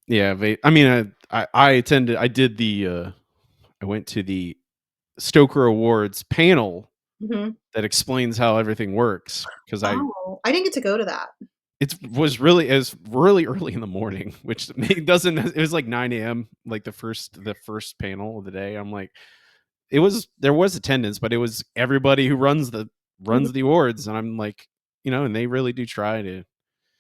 Yeah, I mean, I attended. I did the. I went to the Stoker Awards panel Mhm. that explains how everything works because Oh, I didn't get to go to that. it was really early in the morning, which doesn't. It was like 9 a.m. like the first panel of the day. I'm like, there was attendance, but it was everybody who Mhm. runs the awards, and I'm like, and they really do try to.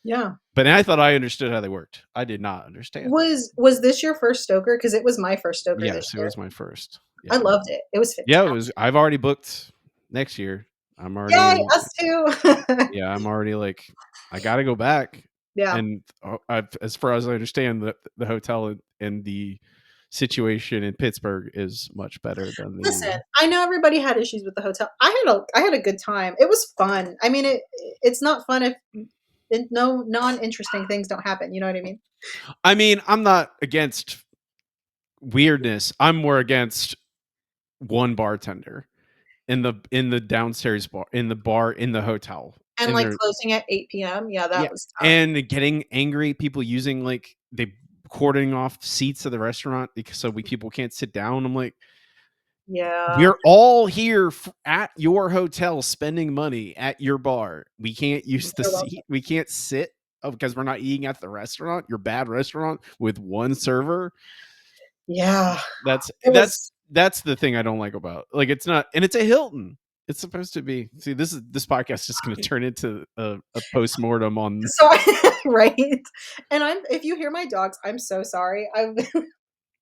Yeah. But I thought I understood how they worked. I did not understand. Was this your first Stoker? Because it was my first Stoker this Yes, it year. was my first. I Yeah. loved it. It was Yeah, it fantastic. was. I've already booked next year. I'm already, Yay, us too. yeah, I'm already like, I got to go back. Yeah. And as far as I understand, the hotel and the situation in Pittsburgh is much better than Listen, the. I know everybody had issues with the hotel. I had a good time. It was fun. I mean, it's not fun if no non-interesting things don't happen, you know what I mean? I mean, I'm not against weirdness. I'm more against one bartender in the downstairs bar in the hotel. And, And like, they're closing at 8 p.m., yeah, Yeah, that was tough. and getting angry, people using, like, they cordoning off seats of the restaurant because people can't sit down. I'm like, Yeah. "We're all here at your hotel spending money at your bar. We can't use the You're welcome. seat. We can't sit, because we're not eating at the restaurant, your bad restaurant with one server." Yeah. That's It that's was that's the thing I don't like about, like, it's not, and it's a Hilton. It's supposed to be. See, this podcast is just gonna turn into a postmortem on. so right? And if you hear my dogs, I'm so sorry. I've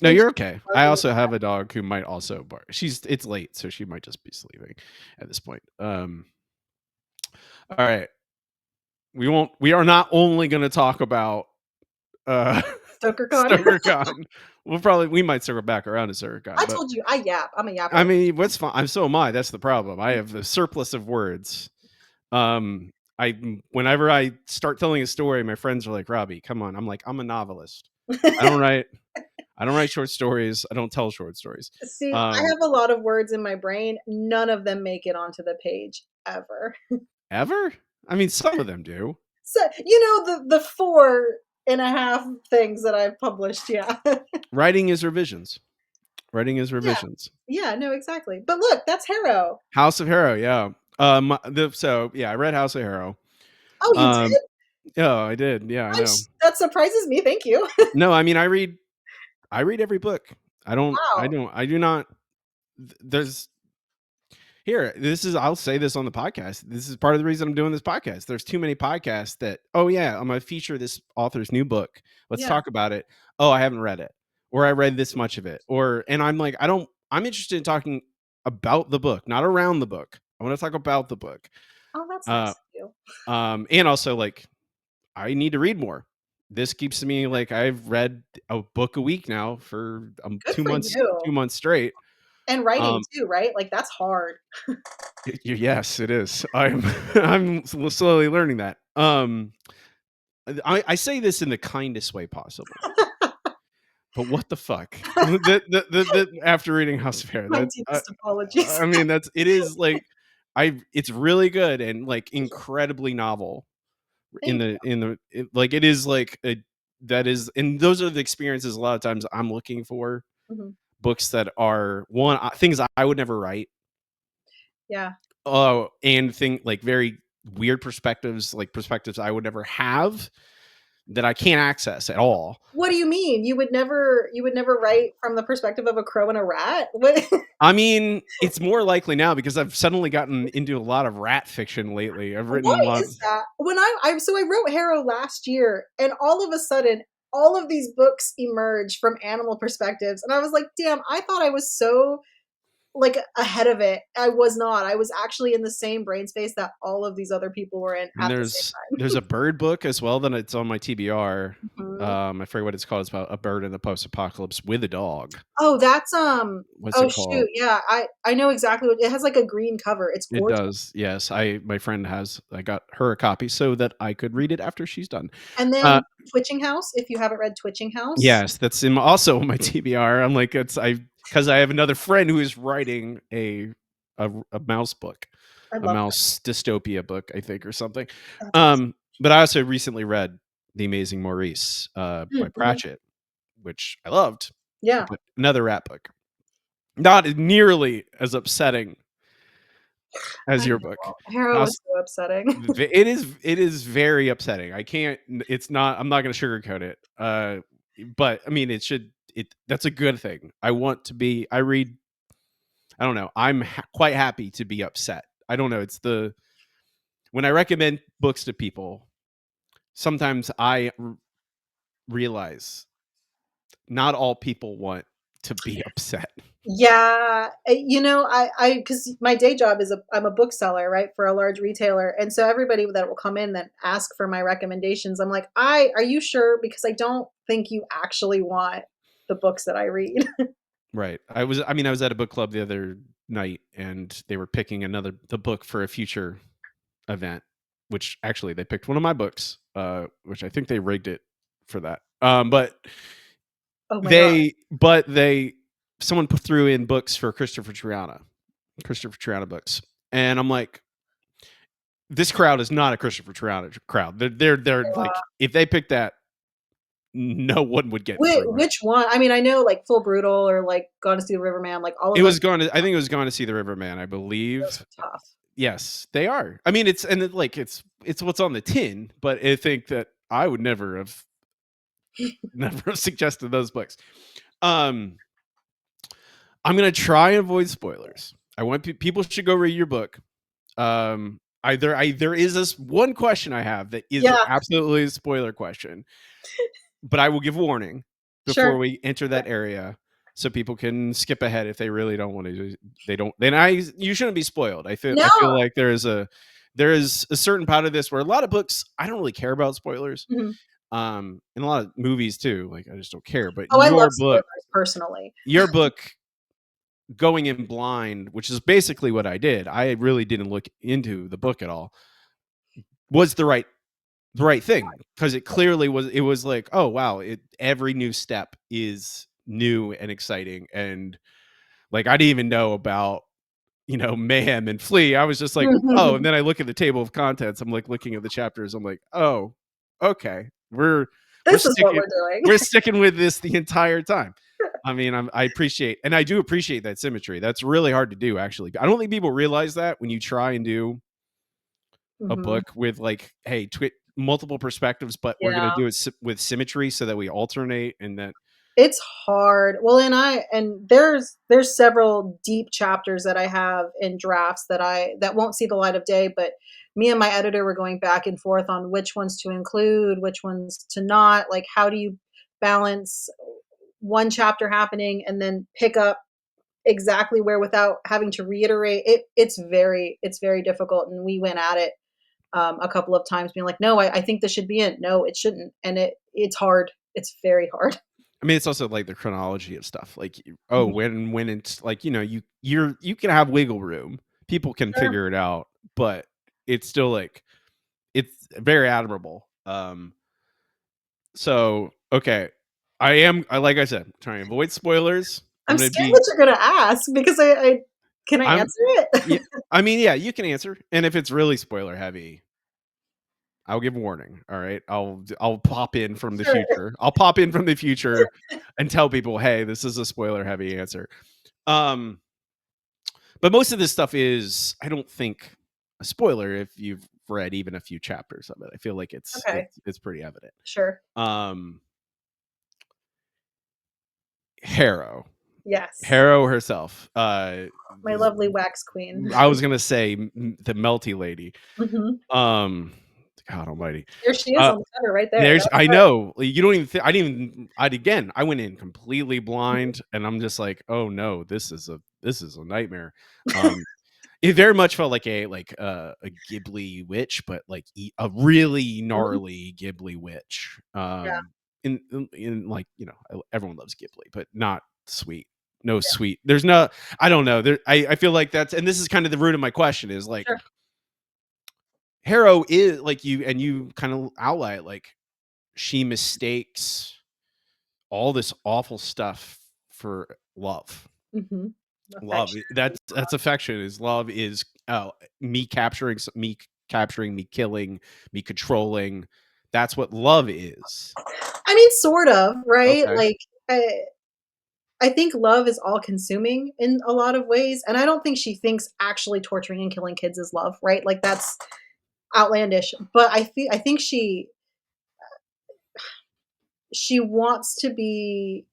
No, they just you're okay. I barking. also have a dog who might also bark. It's late, so she might just be sleeping at this point. All right. We are not only gonna talk about uh StokerCon. StokerCon. We might circle back around to StokerCon, I but told you, I yap. I'm a I yapper. mean, what's fine. So am I. That's the problem. I have the surplus of words. Whenever I start telling a story, my friends are like, "Robbie, come on." I'm like, "I'm a novelist. I don't write I don't write short stories. I don't tell short stories." See, I Um, have a lot of words in my brain. None of them make it onto the page ever. Ever? I mean, some of them do. So, the 4.5 things that I've published, yeah. Writing is revisions. Writing is Yeah. revisions. Yeah, no, exactly. But look, that's Harrow. House of Harrow, yeah. I read House of Harrow. Oh, you Um, did? yeah, I did. Yeah, I know. That surprises me, thank you. No, I mean, I read every book. Wow. I do not. There's here. This is. I'll say this on the podcast. This is part of the reason I'm doing this podcast. There's too many podcasts that. Oh yeah, I'm gonna feature this author's new book. Let's Yeah. talk about it. Oh, I haven't read it, or I read this much of it, and I'm like, I don't. I'm interested in talking about the book, not around the book. I want to talk about the book. Oh, that's Uh, nice of you. and also like I need to read more. This keeps me like I've read a book a week now for Good for you. 2 months straight. And writing Um, too, right? Like, that's hard. yes, it is. I'm I'm slowly learning that. I say this in the kindest way possible, but what the fuck? After reading House of Hair, My that deepest apologies. I mean it is like it's really good and like incredibly novel Thank you. like it is like a that is and those are the experiences a lot of times I'm looking for, Mhm. books that are things I would never write. Yeah. Oh, and think like very weird perspectives, like perspectives I would never have that I can't access at all. What do you mean? You would never write from the perspective of a crow and a rat? What I mean, it's more likely now because I've suddenly gotten into a lot of rat fiction lately. I've why written a lot. is that? When I wrote Harrow last year, and all of a sudden, all of these books emerged from animal perspectives, and I was like, "Damn, I thought I was so, like, ahead of it." I was not. I was actually in the same brain space that all of these other people were in And at the there's same a bird book as well that it's on my TBR. time. I forget what it's called. It's about a bird in the post-apocalypse with a dog. Oh, that's, What's oh, it shoot, called? yeah, I know exactly what it has, like, a green cover, it's It gorgeous. does. Yes, my friend has. I got her a copy so that I could read it after she's done. And Uh, then Twitching House, if you haven't read Twitching House. yes, that's also on my TBR. I'm like because I have another friend who is writing a mouse book, I a love that. mouse dystopia book, I think, or something. That's awesome. But I also recently read The Amazing Maurice by Mhm. Pratchett. which I loved, Yeah. but another rat book. Not nearly as upsetting as I your book. know. Harrow How is so upsetting. it is very upsetting. I can't it's not I'm not gonna sugarcoat it. But I mean it that's a good thing. I read I don't know. Quite happy to be upset. I don't know. It's the when I recommend books to people, sometimes realize not all people want to be upset. Yeah, because my day job is I'm a bookseller, right, for a large retailer, and so everybody that will come in that ask for my recommendations, I'm like, Are you sure? Because I don't think you actually want the books that I read." Right. I was at a book club the other night and they were picking the book for a future event, which actually they picked one of my books, which I think they rigged it for that. Oh my god. But they someone threw in books for Christopher Triana books, and I'm like, this crowd is not a Christopher Triana crowd. They're like, if they picked that, no one would get through it. Which one? I mean, I know, like, Full Brutal or, like, Gone to See the Riverman, like, all of It those was going to. I think it was going to see the Riverman. I those believe. are tough. Yes, they are. I mean, it's what's on the tin, but I think that I would never have never have suggested those books. Um, I'm gonna try and avoid spoilers. I want people should go read your book. There is this one question I have that is Yeah, absolutely a spoiler question, but I will give warning before sure. we enter that area, so people can skip ahead if they really don't want to. They don't. Then I you shouldn't be spoiled. No. I feel like there is a certain part of this where a lot of books I don't really care about spoilers. Mhm. And a lot of movies too. Like I just don't care. But Oh, I love spoilers personally. your book going in blind, which is basically what I did. I really didn't look into the book at all. Was the right thing because it was like, oh wow, every new step is new and exciting and like I didn't even know about mayhem and flee. I was just like, oh, and then I look at the table of contents. I'm like looking at the chapters. I'm like, oh, okay, we're This is what sticking we're doing. we're sticking with this the entire time. I mean, I appreciate and I do appreciate that symmetry. That's really hard to do, actually. I don't think people realize that when you try and do a Mhm. book with like, hey, multiple perspectives, but we're gonna Yeah. do it with symmetry so that we alternate and that It's hard. Well, and there's several deep chapters that I have in drafts that won't see the light of day, but me and my editor were going back and forth on which ones to include, which ones to not. Like, how do you balance one chapter happening and then pick up exactly where without having to reiterate it? It's very difficult, and we went at it a couple of times, being like, "No, I think this should be in. No, it shouldn't." And it's hard. It's very hard. I mean, it's also like the chronology of stuff. Like, oh, Mhm. when it's like you can have wiggle room. People can Sure. figure it out, but it's still like it's very admirable. So okay, like I said, trying to avoid spoilers. I'm I'm gonna scared be what you're gonna ask because I can I I'm answer it? yeah. I mean, yeah, you can answer, and if it's really spoiler heavy, I'll give a warning. All right. I'll pop in from the Sure. future. I'll pop in from the future and tell people, hey, this is a spoiler heavy answer. Um, but most of this stuff is, I don't think, a spoiler if you've read even a few chapters of it. I feel like Okay. it's pretty evident. Sure. Um, Harrow. Yes. Harrow herself. My lovely wax queen. I was gonna say the melty lady. Mhm. Um, God Almighty. There she is Uh, on the cover right there. There's That's I her. know. Like, you don't even I didn't even I went in completely blind and I'm just like, "Oh no, this is a nightmare." Um, it very much felt like a Ghibli witch, but like a really Mhm. gnarly Ghibli witch. Yeah, In like, everyone loves Ghibli, but not sweet. No sweet. There's no I don't know. I feel like that's and this is kind of the root of my question is like sure. Harrow is like you kind of outline it like she mistakes all this awful stuff for love. Mhm. Love Affection. that's affection is love is me capturing me killing, me controlling. That's what love is. I mean, sort of, right? Okay. Like, I think love is all consuming in a lot of ways, and I don't think she thinks actually torturing and killing kids is love, right? Like, that's outlandish, but I think she wants to be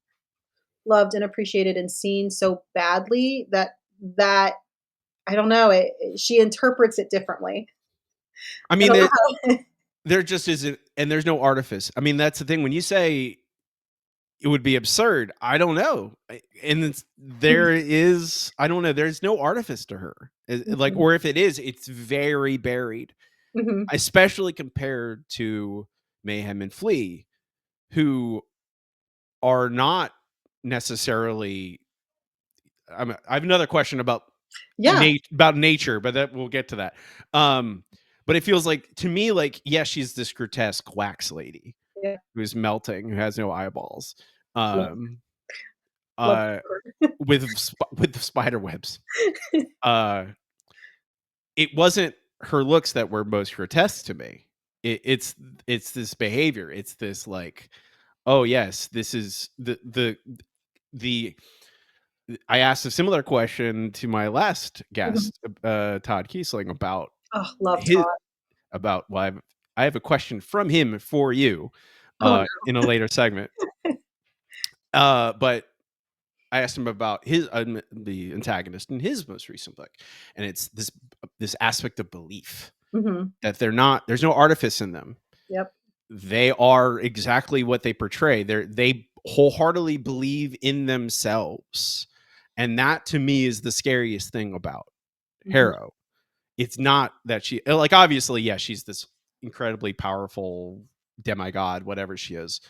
loved and appreciated and seen so badly that I don't know, she interprets it differently. I I mean, don't know how. there just isn't, and there's no artifice. I mean, that's the thing. When you say it would be absurd, I don't know. And there is, I don't know. There's no artifice to her. Like, Mhm, or if it is, it's very buried, mhm. especially compared to Mayhem and Flea, who are not necessarily. I have another question about Yeah, about nature, but that we'll get to that. Um, but it feels like to me, like, yeah, she's this grotesque wax lady yeah, who's melting, who has no eyeballs, love um, love uh, her. with the spider webs. Uh, it wasn't her looks that were most grotesque to me. It's this behavior. It's this like, oh yes, this is the I asked a similar question to my last Mhm. guest, Todd Kiesling, about Oh, love his Todd. about well, I have a question from him for you Oh, in a later segment. But I asked him about his the antagonist in his most recent book, and it's this aspect of belief no. Mhm. that they're not. There's no artifice in them. Yep. They are exactly what they portray. They wholeheartedly believe in themselves, and that to me is the scariest thing about Mhm. Harrow. It's not that she like obviously, yeah, she's this incredibly powerful demigod, whatever she is.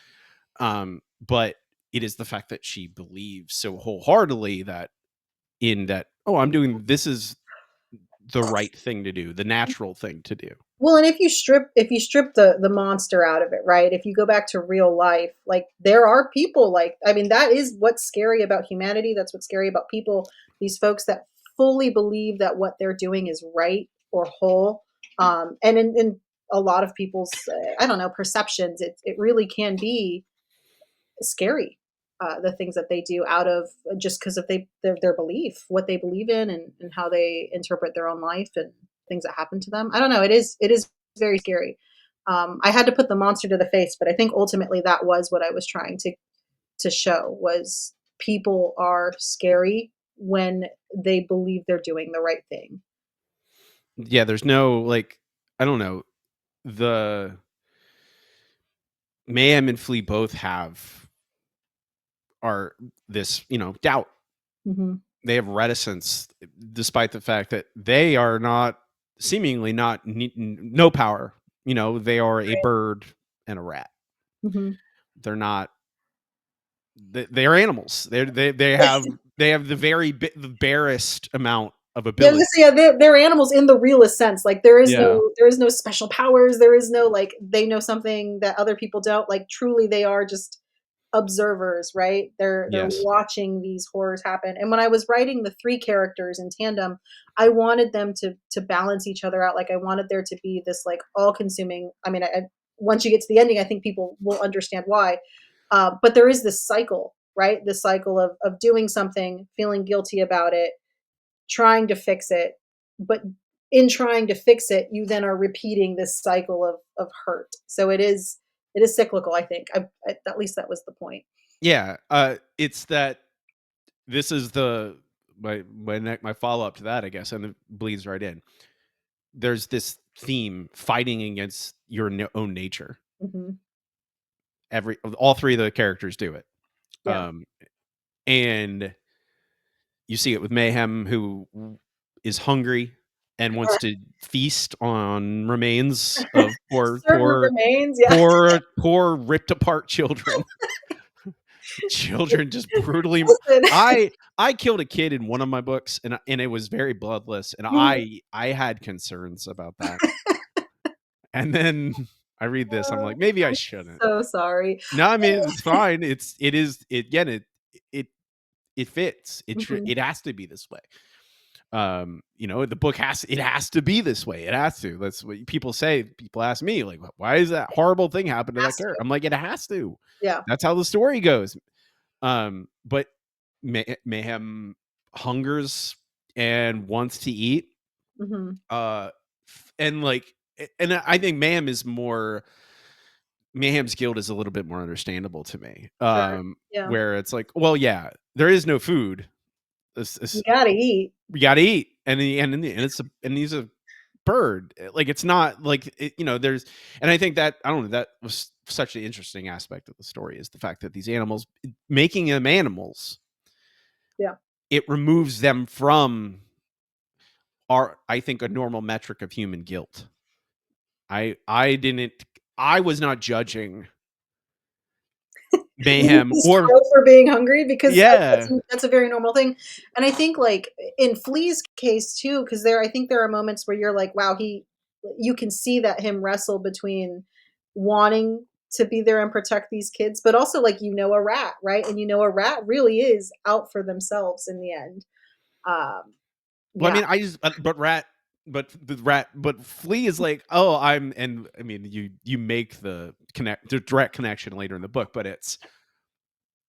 But it is the fact that she believes so wholeheartedly that in that, oh, I'm doing this is the right thing to do, the natural thing to do. Well, and if you strip the monster out of it, right? If you go back to real life, like there are people like I mean, that is what's scary about humanity. That's what's scary about people. These folks that fully believe that what they're doing is right or whole. And in a lot of people's, I don't know, perceptions, it really can be scary. The things that they do out of just because of their belief, what they believe in, and how they interpret their own life and things that happen to them. I don't know. It is very scary. I had to put the monster to the face, but I think ultimately that was what I was trying to show was people are scary when they believe they're doing the right thing. Yeah, there's no like, I don't know, the Mayhem and Flea both have are this, doubt. Hmm. They have reticence, despite the fact that they are not seemingly not no power. They are a bird and a rat. Hmm. They're not. They're animals. They have the very the barest amount of Yeah, I was ability. gonna say, yeah, they're animals in the realest sense. Like Yeah. there is no special powers. There is no like they know something that other people don't. Like truly, they are just observers, right? They're Yes. watching these horrors happen. And when I was writing the three characters in tandem, I wanted them to balance each other out. Like I wanted there to be this like all consuming. I mean, once you get to the ending, I think people will understand why. But there is this cycle, right? This cycle of doing something, feeling guilty about it, trying to fix it, but in trying to fix it, you then are repeating this cycle of hurt. So it is cyclical. I think. At least that was the point. Yeah. It's that this is the my follow up to that, I guess, and it bleeds right in. There's this theme fighting against your own nature. Hmm. All three of the characters do it. Yeah. Um, and you see it with Mayhem, who is hungry and wants to feast on remains of Certain remains. Yeah. poor ripped apart children. Children just brutally. Listen. I killed a kid in one of my books, and it was very bloodless, and Mhm. I had concerns about that. And then I read this, I'm Oh, like, maybe I I'm shouldn't. so sorry. No, I mean it's fine. It is it again. It fits. Mhm. It has to be this way. The book has to be this way. It has to. That's what people say. People ask me, like, why is that horrible thing happen to that Has character? to. I'm like, it has to. Yeah. That's how the story goes. But Mayhem hungers and wants to eat. Mhm. Uh, and like, and I think Mayhem's guilt is a little bit more understandable to me. Sure. Yeah. Where it's like, well, yeah, there is no food. You gotta eat. We gotta eat, and he's a bird. Like, it's not like there's, and I think that, I don't know, that was such an interesting aspect of the story, is the fact that these animals, making them animals, Yeah. it removes them from our, I think, a normal metric of human guilt. I didn't I was not judging You Mayhem just or trope for being hungry because yeah. that's a very normal thing, and I think, like, in Flea's case too, because I think there are moments where you're like, wow, you can see that him wrestle between wanting to be there and protect these kids, but also, like, a rat, right? And a rat really is out for themselves in the end. Um, Well, I yeah, mean, I just but Flea is like, oh, and I mean, you make the direct connection later in the book, but it's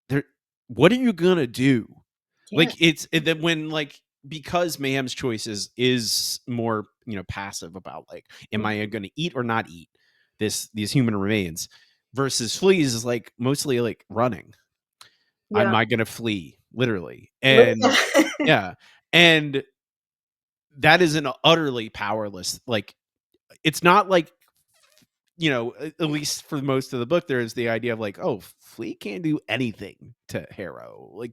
there. What are you gonna do? yeah, Like, it's and then when, like, because Mayhem's choice is more, passive about, like, am mhm, I gonna eat or not eat these human remains, versus Flea's is like mostly like running. Am yeah. I gonna flee? Literally. And yeah. And that is an utterly powerless, like, it's not like, at least for most of the book, there is the idea of like, oh, Flea can't do anything to Harrow. Like,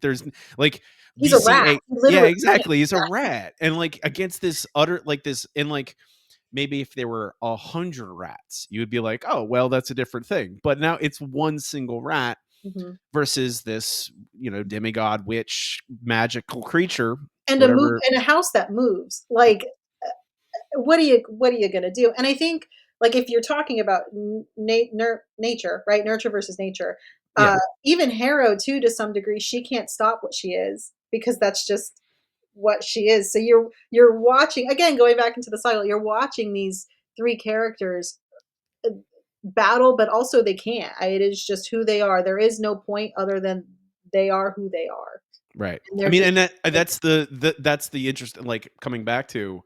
like, He's we a see rat. He yeah, literally can't. exactly. He's a rat. And like, against this utter, like this, and like, maybe if there were 100 rats, you would be like, oh, well, that's a different thing. But now it's one single rat Mhm. versus this, demigod, witch, magical creature, And whatever. a house that moves, like, what are you gonna do? And I think, like, if you're talking about nature, right? Nurture versus nature. Yeah, Even Harrow too, to some degree, she can't stop what she is because that's just what she is. So you're watching again, going back into the cycle. You're watching these three characters uh, battle, but also they can't. It is just who they are. There is no point other than they are who they are, right. and I they're mean, just and that's the interest, like, coming back to,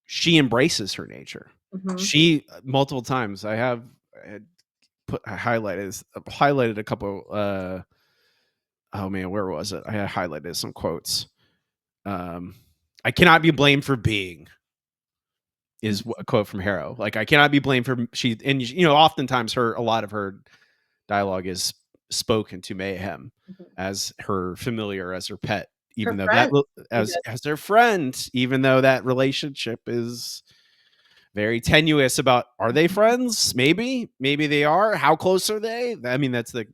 she embraces her nature. Mhm. She multiple times, I had highlighted a couple, oh man, where was it? I had highlighted some quotes. Um, I cannot be blamed for being, is a quote from Harrow. Like, I cannot be blamed for she, and oftentimes a lot of her dialogue is spoken to Mayhem Mhm. as her familiar, as her pet, Her even though friend, even. as their friend, even though that relationship is very tenuous. About, are they friends? Maybe they are. How close are they? I mean, that's the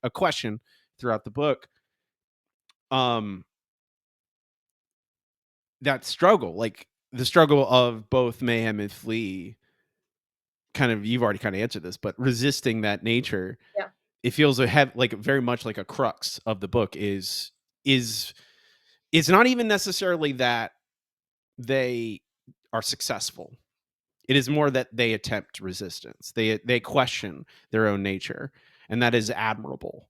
a question throughout the book. Um, that struggle, like the struggle of both Mayhem and Flea, kind of, you've already kind of answered this, but resisting that nature, Yeah. it feels like very much like a crux of the book is it's not even necessarily that they are successful. It is more that they attempt resistance. They question their own nature, and that is admirable.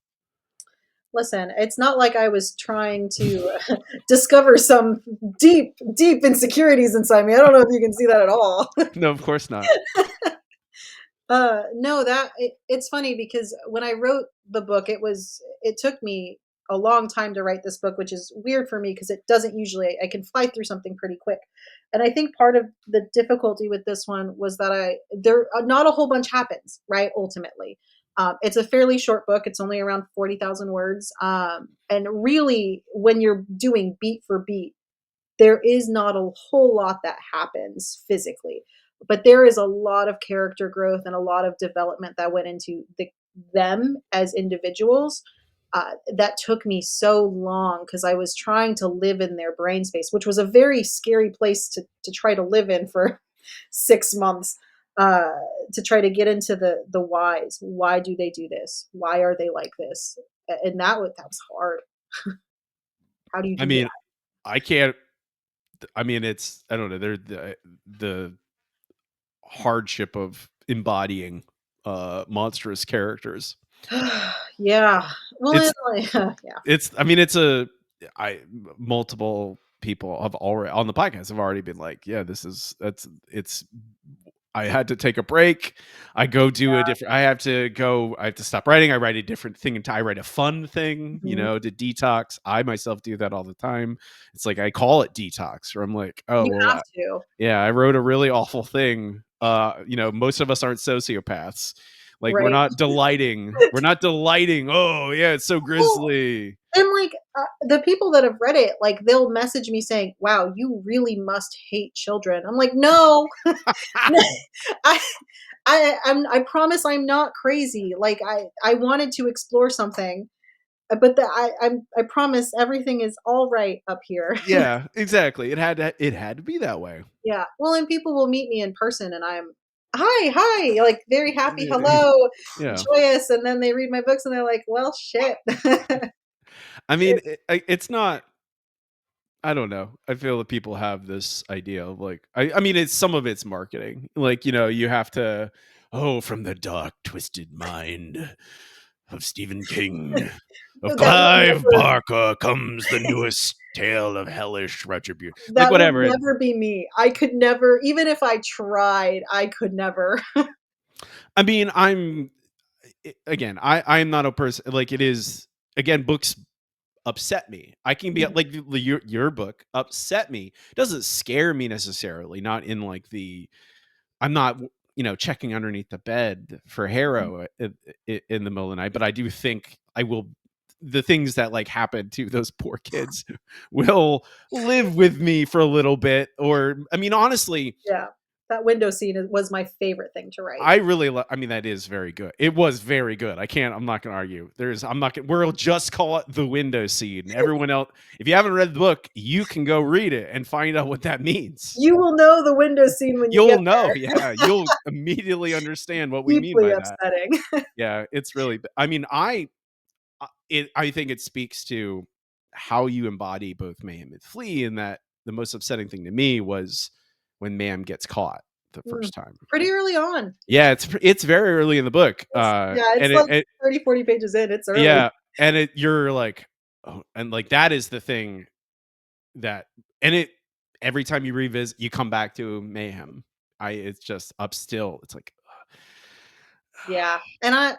Listen, it's not like I was trying to discover some deep, deep insecurities inside me. I don't know if you can see that at all. No, of course not. No, it's funny because when I wrote the book, it took me a long time to write this book, which is weird for me because it doesn't usually. I can fly through something pretty quick, and I think part of the difficulty with this one was that not a whole bunch happens, right? Ultimately, it's a fairly short book. It's only around 40,000 words, and really, when you're doing beat for beat, there is not a whole lot that happens physically, but there is a lot of character growth and a lot of development that went into them as individuals. That took me so long because I was trying to live in their brain space, which was a very scary place to try to live in for 6 months. Uh, to try to get into the whys. Why do they do this? Why are they like this? And that was hard. How do you I do that? mean, I can't. I mean, it's I don't know. They're the hardship of embodying monstrous characters. Yeah. Well, It's yeah. it's I mean, it's a I multiple people have already on the podcast have already been like, yeah, this is that's it's I had to take a break. I have to stop writing. I write a different thing and I write a fun thing, Mhm. to detox. I myself do that all the time. It's like I call it detox, or I'm like, oh You well, have to. yeah, I wrote a really awful thing. Most of us aren't sociopaths. Like Right. we're not delighting. Oh yeah, it's so Well, grisly. and, like, the people that have read it, like, they'll message me saying, "Wow, you really must hate children." I'm like, "No, no, I I promise I'm not crazy." Like, I wanted to explore something, but I promise everything is all right up here. Yeah, exactly. It had to be that way. Yeah. Well, and people will meet me in person and I'm, "Hi, hi," like, very happy, hello, Yeah. joyous, and then they read my books and they're like, "Well, shit." I mean, it's not. I don't know. I feel that people have this idea of like, I mean, it's some of it's marketing. Like, you have to, oh, from the dark, twisted mind of Stephen King, of That would Clive never Barker comes the newest tale of hellish retribution. Like, that would whatever. never be me. I could never, even if I tried, I could never. I mean, again, I'm not a person like it is. Again, books upset me. I can be Mhm. like your book upset me. Doesn't scare me necessarily. Not in like the I'm not checking underneath the bed for Mhm. Harrow in the middle of the night, but I do think I will. The things that like happen to those poor kids will live with me for a little bit. Or I mean, honestly, Yeah. That window scene was my favorite thing to write. I really I mean, that is very good. It was very good. I'm not gonna argue. I'm not gonna we'll just call it the window scene. Everyone else, if you haven't read the book, you can go read it and find out what that means. You will know the window scene when you You'll get know, yeah, you'll immediately understand what we mean deeply by that. upsetting. Yeah, it's really I mean, I think it speaks to how you embody both mayhem and flee, and that the most upsetting thing to me was when Mayhem gets caught the Mm. first time. Pretty early on. Yeah, it's very early in the book, Yeah, it's and like 30, 40 pages in, it's early. yeah, and you're like, oh, and like that is the thing that, and it every time you revisit, you come back to Mayhem. It's just up still. It's like, Yeah, and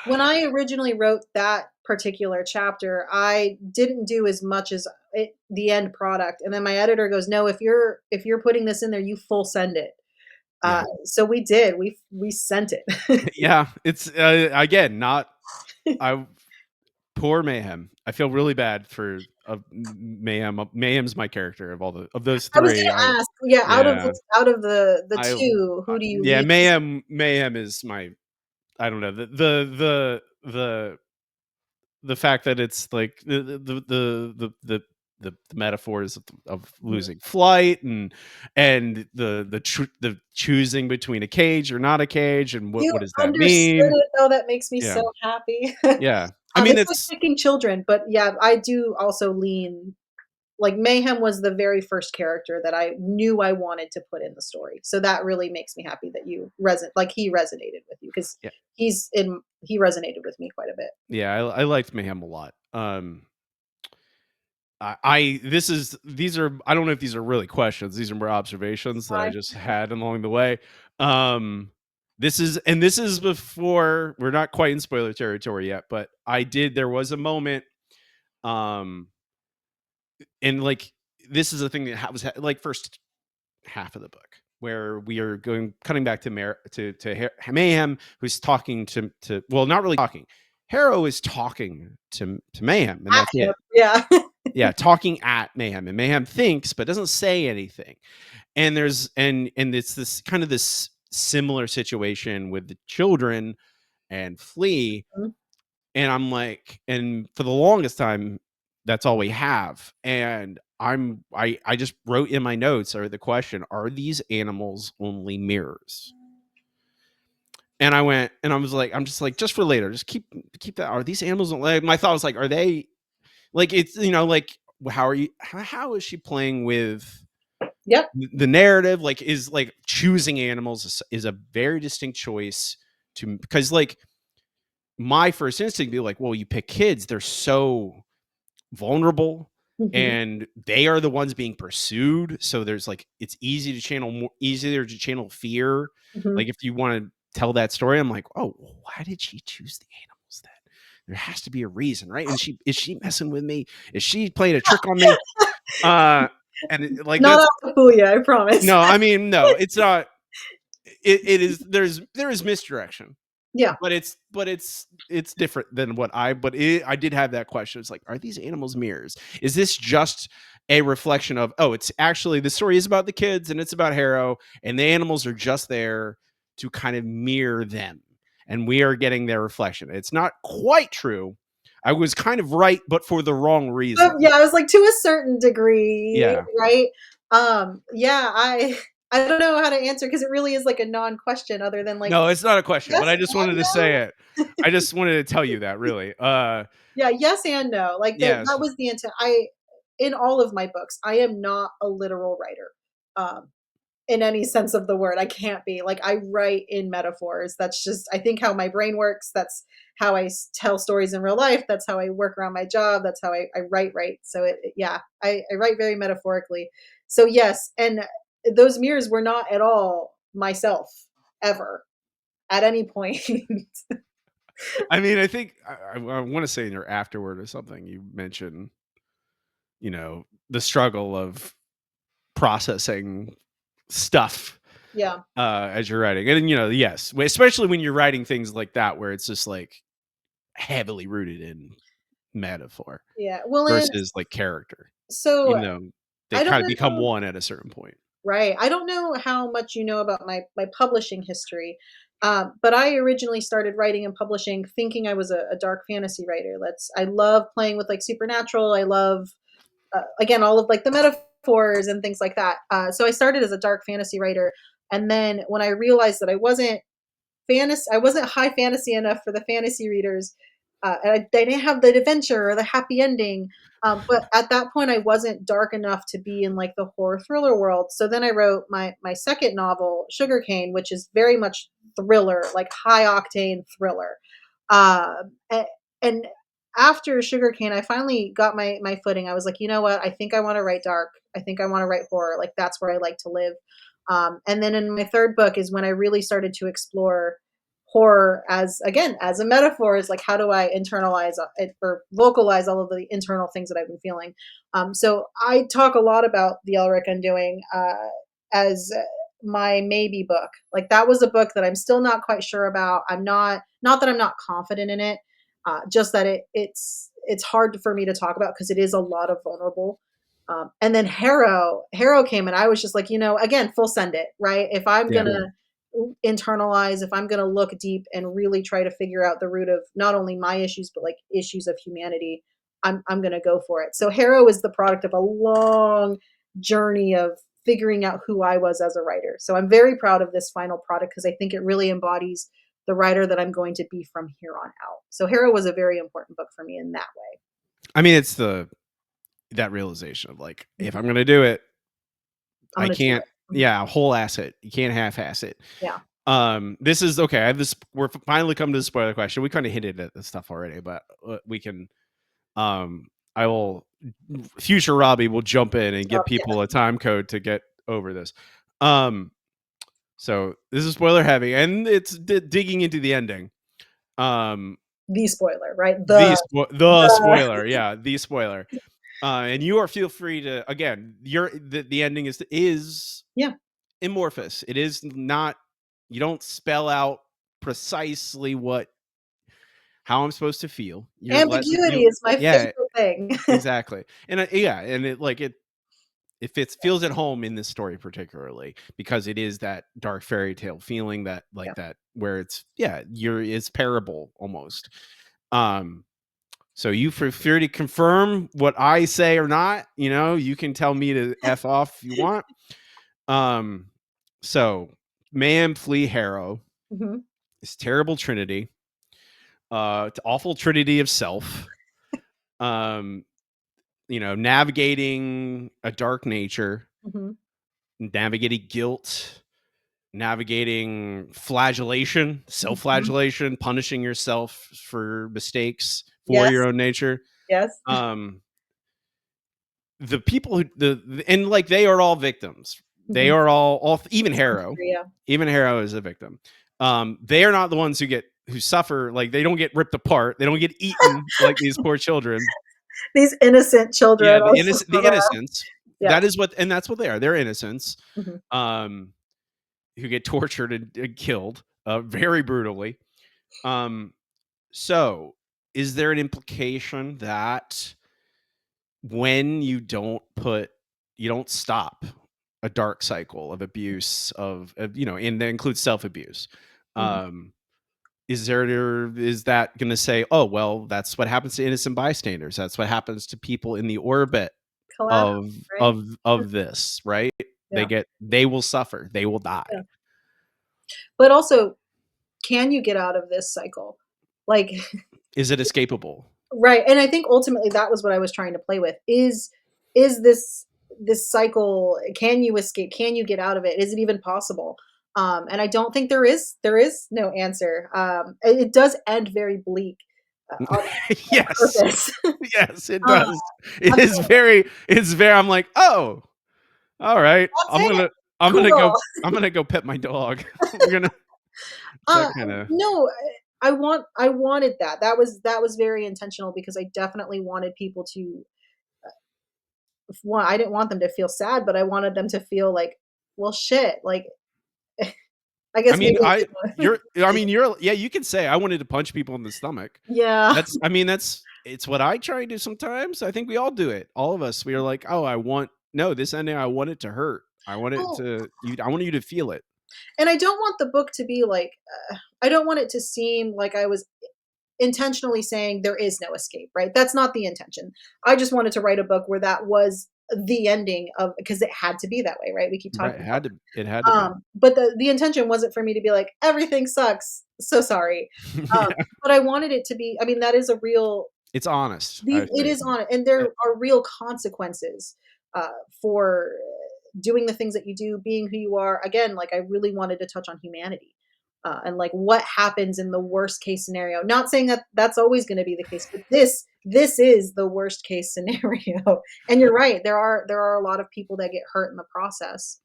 when I originally wrote that particular chapter, I didn't do as much as the end product, and then my editor goes, "No, if you're putting this in there, you full send it." yeah, So we did. We sent it. yeah. It's again not I poor Mayhem. I feel really bad for Mayhem. Mayhem's my character of those I was three. gonna ask, yeah, Yeah, out of the I, 2, who do you yeah, least Mayhem is my I don't know the fact that it's like the metaphors of Mhm. losing flight and the choosing between a cage or not a cage and You what does that understood mean? it, though, that makes me Yeah, so happy. yeah. I mean, It's like it's picking children, but yeah, I do also lean like Mayhem was the very first character that I knew I wanted to put in the story. So that really makes me happy that you he resonated with you because yeah, he resonated with me quite a bit. yeah. I liked Mayhem a lot. I this is these are I don't know if these are really questions. These are more observations that I Fine. just had along the way. Um, this is before we're not quite in spoiler territory yet, but there was a moment, um, and like this is a thing that like first half of the book where we are cutting back to Mayhem, who's talking to well, not really talking. Harrow is talking to Mayhem, and At that's him, it. yeah. Yeah, talking at Mayhem, and Mayhem thinks but doesn't say anything. And it's this kind of this similar situation with the children and Flea, Mhm. and I'm like, and for the longest time, that's all we have. And I just wrote in my notes or the question, are these animals only mirrors? And I was like, I'm just like, just for later, just keep that. Are these animals like my thought was like, are they like it's like how are you how is she playing with Yep. The narrative like is like choosing animals is a very distinct choice to because like my first instinct be like, well, you pick kids, they're so vulnerable Mhm. and they are the ones being pursued. So there's like it's easier to channel fear. Mhm. Like if you want to tell that story, I'm like, oh, why did she choose the animals then? There has to be a reason, right? And she is she messing with me? Is she playing a trick on me? Uh and like Not that's out to fool you, I promise. no, I mean, no, it's not. It is there is misdirection, Yeah. but it's different than what I did have that question. It's like, are these animals mirrors? Is this just a reflection of, oh, it's actually the story is about the kids and it's about Harrow and the animals are just there to kind of mirror them and we are getting their reflection. It's not quite true. I was kind of right, but for the wrong reason. Yeah, I was like, to a certain degree, Yeah. right? Yeah, I don't know how to answer because it really is like a non-question other than like, No, it's not a question, but yes I just wanted and to say it. no. I just wanted to tell you that really. Yeah, yes and no. Like that Yes. was the intent. I in all of my books, I am not a literal writer. Um, in any sense of the word. I can't be. Like I write in metaphors. That's just I think how my brain works. That's how tell stories in real life. That's how I work around my job. That's how I write. So yeah, I write very metaphorically. So yes, and those mirrors were not at all myself ever at any point. I mean, I think I want to say in your afterword or something, you mentioned, the struggle of processing stuff Yeah, as you're writing. And, yes, especially when you're writing things like that, where it's just like heavily rooted in metaphor yeah. Well, and versus like character, so even though they I don't kind of become know. one at a certain point. Right. I don't know how much you know about my publishing history, but I originally started writing and publishing thinking I was a dark fantasy writer. I love playing with like supernatural. I love again all of like the metaphors and things like that. So I started as a dark fantasy writer, and then when I realized that I wasn't high fantasy enough for the fantasy readers. And they didn't have the adventure or the happy ending. But at that point, I wasn't dark enough to be in like the horror thriller world. So then I wrote my second novel, Sugarcane, which is very much thriller, like high octane thriller. Uh, a- and after Sugarcane, I finally got my footing. I was like, you know what? I think I want to write dark. I think I want to write horror. Like that's where I like to live. And then in my third book is when I really started to explore horror as again as a metaphor is like how do I internalize it or vocalize all of the internal things that I've been feeling. So I talk a lot about the Elric Undoing as my maybe book. Like that was a book that I'm still not quite sure about. I'm not that I'm not confident in it, just that it's hard for me to talk about because it is a lot of vulnerable. And then Harrow came, and I was just like, again, full send it, right? If I'm Yeah. gonna internalize, if I'm going to look deep and really try to figure out the root of not only my issues but like issues of humanity, I'm going to go for it. So Harrow is the product of a long journey of figuring out who I was as a writer. So I'm very proud of this final product because I think it really embodies the writer that I'm going to be from here on out. So Harrow was a very important book for me in that way. I mean, it's that realization of like, if Mhm. I'm going to do it, I'm I going to do can't, it. Mhm. yeah, whole ass it. You can't half-ass it. Yeah. This is okay. I have this. We're finally come to the spoiler question. We kind of hinted at this stuff already, but we can. I will. Future Robbie will jump in and Oh, give yeah. people a time code to get over this. Um, so this is spoiler heavy, and it's digging into the ending. Um, The spoiler, right? the The spoiler, yeah, the spoiler. And you are feel free to again. The ending is yeah. amorphous. It is not. You don't spell out precisely how I'm supposed to feel. You're letting Ambiguity you is my yeah, favorite thing. exactly. And yeah, and it fits feels at home in this story particularly because it is that dark fairy tale feeling that Yeah. like that where it's parable almost. Um so you feel free to confirm what I say or not, you can tell me to F off if you want. Um so man flee Harrow, Mhm. this terrible trinity, awful trinity of self. Um navigating a dark nature, Mhm. navigating guilt, navigating flagellation, Mhm. self-flagellation, punishing yourself for mistakes for your Yes, own nature. yes. Um, the people who and like they are all victims. They Mhm. are all even To some Harrow. degree, yeah. Even Harrow is a victim. They are not the ones who suffer. Like they don't get ripped apart. They don't get eaten like these poor children. These innocent children Yeah, are suffer the that. innocents. Yeah. That's what they are. They're innocents. Mhm. Um, who get tortured and killed very brutally. Um, so, is there an implication that when you don't stop a dark cycle of abuse and that includes self abuse? Mhm. Um, is that going to say, oh well, that's what happens to innocent bystanders? That's what happens to people in the orbit Collateral, of right? this, right? Yeah, They will suffer. They will yeah. die. But also, can you get out of this cycle? Like Is it escapable? right, and I think ultimately that was what I was trying to play with. Is this cycle, can you escape? Can you get out of it? Is it even possible? And I don't think there is no answer. It does end very bleak, on Yes. purpose. Yes, it Uh, does. It I'm is very I'm like, "Oh, all right. that's it. I'm gonna Cool. go I'm gonna go pet my dog." We're gonna it's Uh, that kinda no, I wanted that. That was very intentional because I definitely wanted people to I didn't want them to feel sad, but I wanted them to feel like, well, shit. Like, I I guess mean, maybe I didn't. you're yeah, you can say, "I wanted to punch people in the stomach." Yeah. It's what I try to do sometimes. I think we all do it. All of us, we are like, "Oh, this ending, I want it to hurt. Well, I want you to feel it." and I don't want the book to be like, I don't want it to seem like I was intentionally saying there is no escape, right? That's not the intention. I just wanted to write a book where that was the ending of, because it had to be that way, right? We keep Right, talking about it had to be. but the intention wasn't for me to be like, "Everything sucks, so sorry." Yeah. But I wanted it to be, I mean, that is a real It's honest, I the it think. is on it, and there are real consequences, for doing the things that you do, being who you are. Again, like, I really wanted to touch on humanity, and, like, what happens in the worst case scenario. Not saying that that's always gonna be the case, but this is the worst case scenario. And you're right, there are a lot of people that get hurt in the process.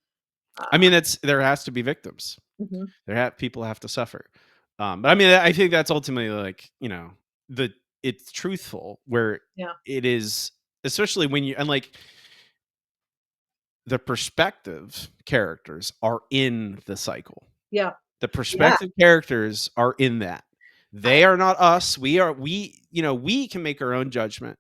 I Uh, mean, there has to be victims. mhm, People have to suffer. But I mean, I think that's ultimately like, the it's truthful where yeah, it is, especially when you and like the perspective characters are in the cycle. yeah, The yeah. perspective characters are in that. I They are not us. We can make our own judgment.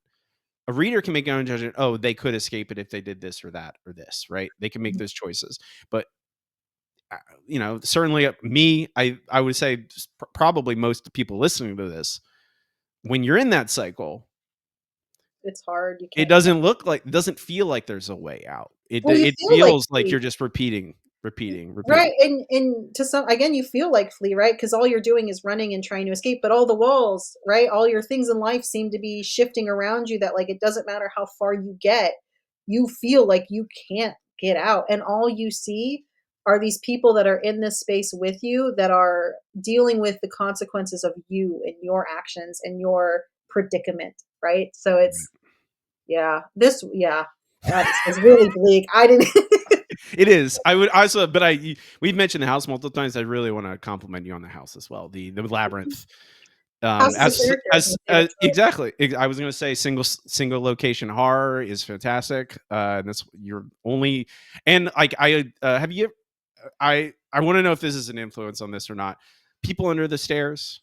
A reader can make their own judgment. Oh, they could escape it if they did this or that or this, right? They can make mhm, those choices. But certainly me, I would say probably most people listening to this, when you're in that cycle, it's hard, you it can't get out. doesn't feel like there's a way out. Well, you It feel like feels like Flea. you're just repeating. Right, and to some, again, you feel like Flea, right? Because all you're doing is running and trying to escape, but all the walls, right? All your things in life seem to be shifting around you, that, like, it doesn't matter how far you get, you feel like you can't get out, and all you see are these people that are in this space with you that are dealing with the consequences of you and your actions and your predicament, right? So it's yeah, yeah, this was really bleak. I didn't It is. I would also, but we've mentioned the house multiple times. I really want to compliment you on the house as well. The labyrinth. House is a character, I think, favorite trope. Exactly. I was going to say single location horror is fantastic. And that's you're only and like have you I want to know if this is an influence on this or not. People under the stairs.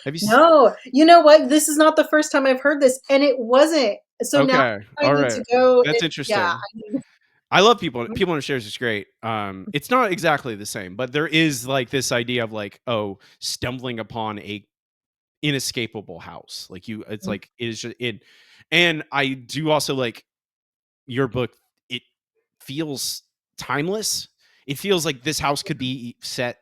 Have you? No, you know what? This is not the first time I've heard this, and it wasn't. So now Okay. I All need right. to go That's and yeah, interesting. I mean I love mhm, people in shares is great. It's not exactly the same, but there is like this idea of like, oh, stumbling upon a inescapable house. Like it's mhm, like it is just it. And I do also like your book. It feels timeless. It feels like this house could be set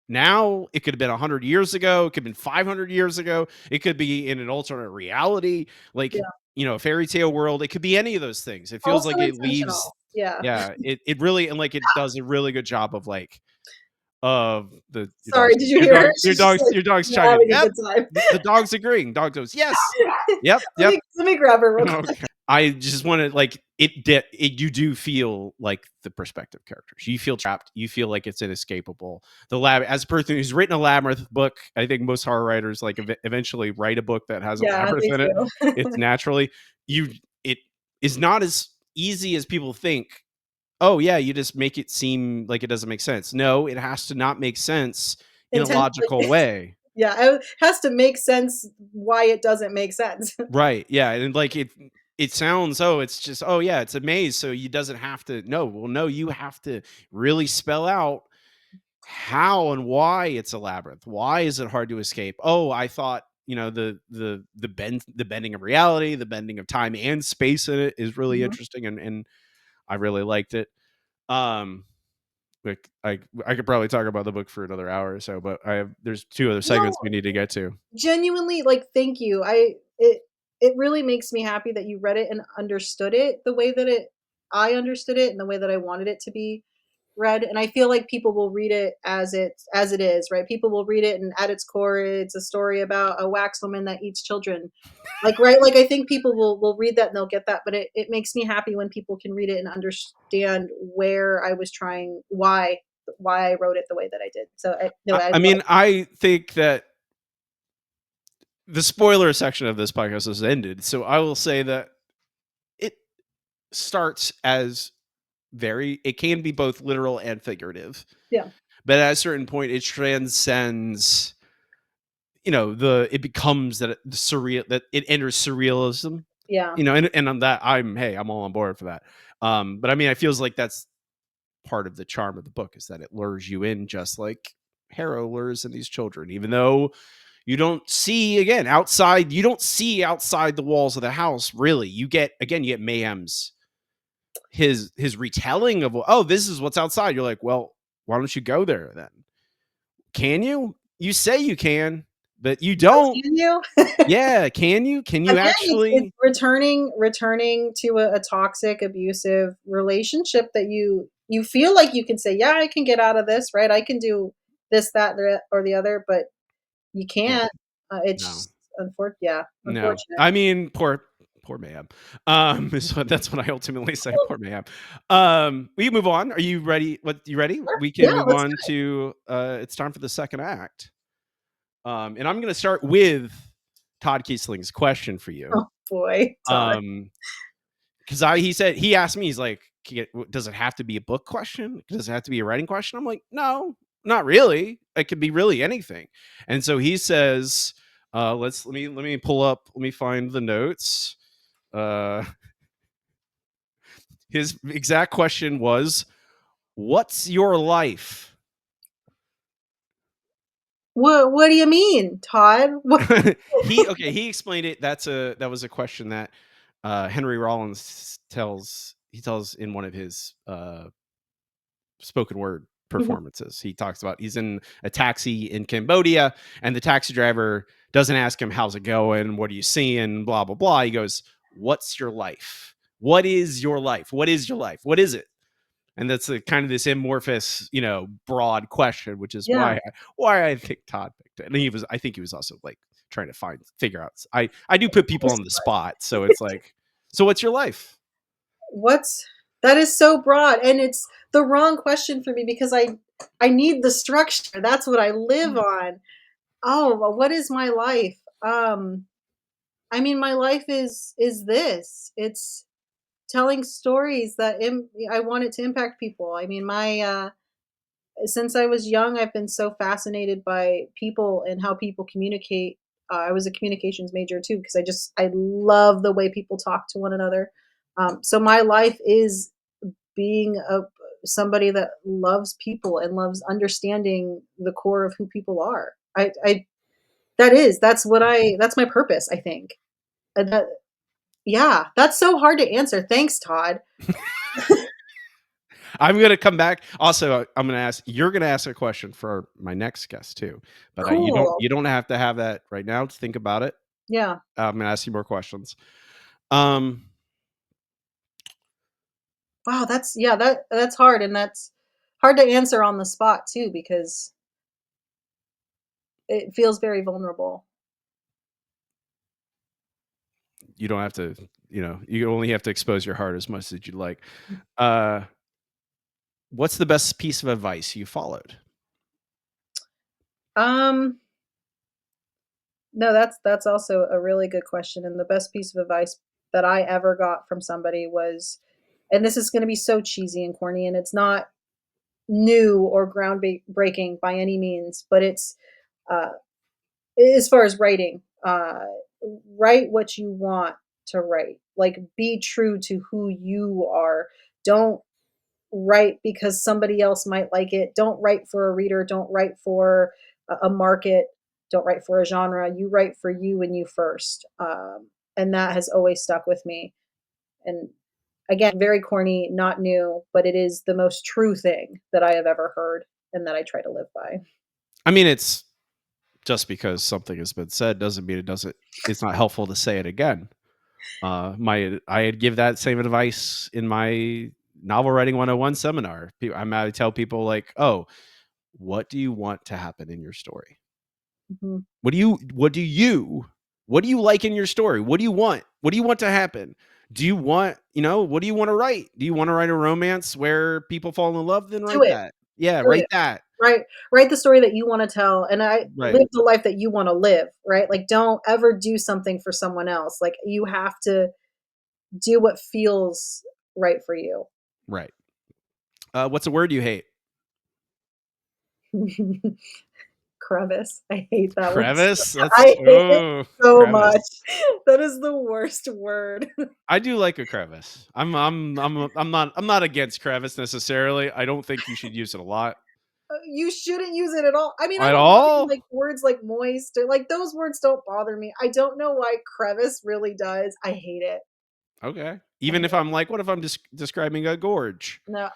now. It could have been 100 years ago. It could have been 500 years ago. It could be in an alternate reality, like yeah. a fairy tale world. It could be any of those things. It feels Also like it leaves intentional. Yeah. Yeah, it really, and like it does a really good job of like of the Sorry, did you hear her? She's just like your dog's chiming in. having a Yep, good time. the dog's agreeing. Dog goes, yes, yep, yep. Let me grab her real quick. Okay. I just want to like you do feel like the perspective characters. You feel trapped. You feel like it's inescapable. The lab, as a person who's written a labyrinth book, I think most horror writers like eventually write a book that has a Yeah, labyrinth they in it. do. It's naturally you. It is not as easy as people think. Oh yeah, you just make it seem like it doesn't make sense. No, it has to not make sense in a Intentionally. logical way. Yeah, it has to make sense why it doesn't make sense. Right. Yeah. And like it sounds, oh, it's just, oh yeah, it's a maze. So you doesn't have to no, well, no, you have to really spell out how and why it's a labyrinth. Why is it hard to escape? Oh, I thought, the bending of reality, the bending of time and space in it is really Mhm. interesting, and I really liked it. Um like I could probably talk about the book for another hour or so, but there's two other No, segments we need to get to. genuinely, like, thank you. It really makes me happy that you read it and understood it the way that I understood it and the way that I wanted it to be read, and I feel like people will read it as it is, right? People will read it, and at its core, it's a story about a wax woman that eats children. Like, right? Like, I think people will read that and they'll get that, but it makes me happy when people can read it and understand where I was trying why I wrote it the way that I did. So I I love mean, I think that the spoiler section of this podcast has ended, so I will say that it starts as it can be both literal and figurative, yeah, but at a certain point it transcends, it becomes that the surreal, that it enters surrealism, yeah, and on that I'm all on board for that. But I mean, it feels like that's part of the charm of the book, is that it lures you in just like Harrow lures in these children, even though you don't see outside the walls of the house really. You get Mayhem's his retelling of, oh, this is what's outside. You're like, well, why don't you go there then? Can you? You say you can, but you oh, don't. can you? Yeah, can you Again, it's actually? returning to a toxic, abusive relationship that you feel like you can say, "Yeah, I can get out of this, right? I can do this, that, or the other," but you Yeah, can't. It's no, just yeah, no. unfortunate. I mean, poor Mayhem. That's what I ultimately say. Poor Mayhem. We move on. Are you ready? You ready? Sure. We can Yeah, move let's on do it. to it's time for the second act. And I'm gonna start with Todd Kiesling's question for you. Oh boy, Todd. Um, because he asked me, he's like, does it have to be a book question? Does it have to be a writing question? I'm like, no, not really. It could be really anything. And so he says, let me pull up, let me find the notes. Uh, his exact question was, what's your life? What do you mean, Todd? What? He explained it. That was a question that Henry Rollins tells in one of his spoken word Mhm. performances. He talks about he's in a taxi in Cambodia, and the taxi driver doesn't ask him, how's it going? What are you seeing? Blah, blah, blah. He goes, what's your life? What is your life? What is your life? What is it? And that's a kind of this amorphous, broad question, which is Yeah. why I think Todd picked it. And I think he was also like trying to figure out. I do put Of people course on the it spot, so it's like, so what's your life? What's that is so broad, and it's the wrong question for me because I need the structure. That's what I live on. Oh, well, what is my life? I mean, my life is this. It's telling stories that I want it to impact people. I mean, my since I was young, I've been so fascinated by people and how people communicate. I was a communications major too because I love the way people talk to one another. So my life is being somebody that loves people and loves understanding the core of who people are. I that's my purpose, I think. And yeah, that's so hard to answer. Thanks, Todd. I'm gonna come back. Also, you're gonna ask a question for my next guest too, but Cool. you don't have to have that right now to think about it. Yeah. I'm gonna ask you more questions. Um, Wow, that's yeah, that's hard, and that's hard to answer on the spot too because it feels very vulnerable. You don't have to, you only have to expose your heart as much as you'd like. Uh, what's the best piece of advice you followed? Um, no, that's also a really good question, and the best piece of advice that I ever got from somebody was, and this is gonna be so cheesy and corny, and it's not new or breaking by any means, but it's, uh, as far as writing, write what you want to write. Like, be true to who you are. Don't write because somebody else might like it. Don't write for a reader. Don't write for a market. Don't write for a genre. You write for you and you first. And that has always stuck with me. And again, very corny, not new, but it is the most true thing that I have ever heard and that I try to live by. I mean, it's just because something has been said doesn't mean it's not helpful to say it again. I had give that same advice in my novel writing 101 seminar. I tell people like, "Oh, what do you want to happen in your story? Mhm. What do you like in your story? What do you want? What do you want to happen? Do you want, what do you want to write? Do you want to write a romance where people fall in love? Then Do write it. that. Yeah, Do write it. that. Write the story that you wanna tell, and I Right. live the life that you wanna live, right? Like, don't ever do something for someone else. Like, you have to do what feels right for you. Right. What's a word you hate? Crevice. I hate that word so Crevice? That's I hate it oh, so much. crevice. That is the worst word. I do like a crevice. I'm not against crevice necessarily. I don't think you should use it a lot. You shouldn't use it at all. I mean, I At don't mind, all? like, words like moist or like, those words don't bother me. I don't know why crevice really does. I hate it. Okay. I hate Even if it. I'm like, what if I'm just describing a gorge No,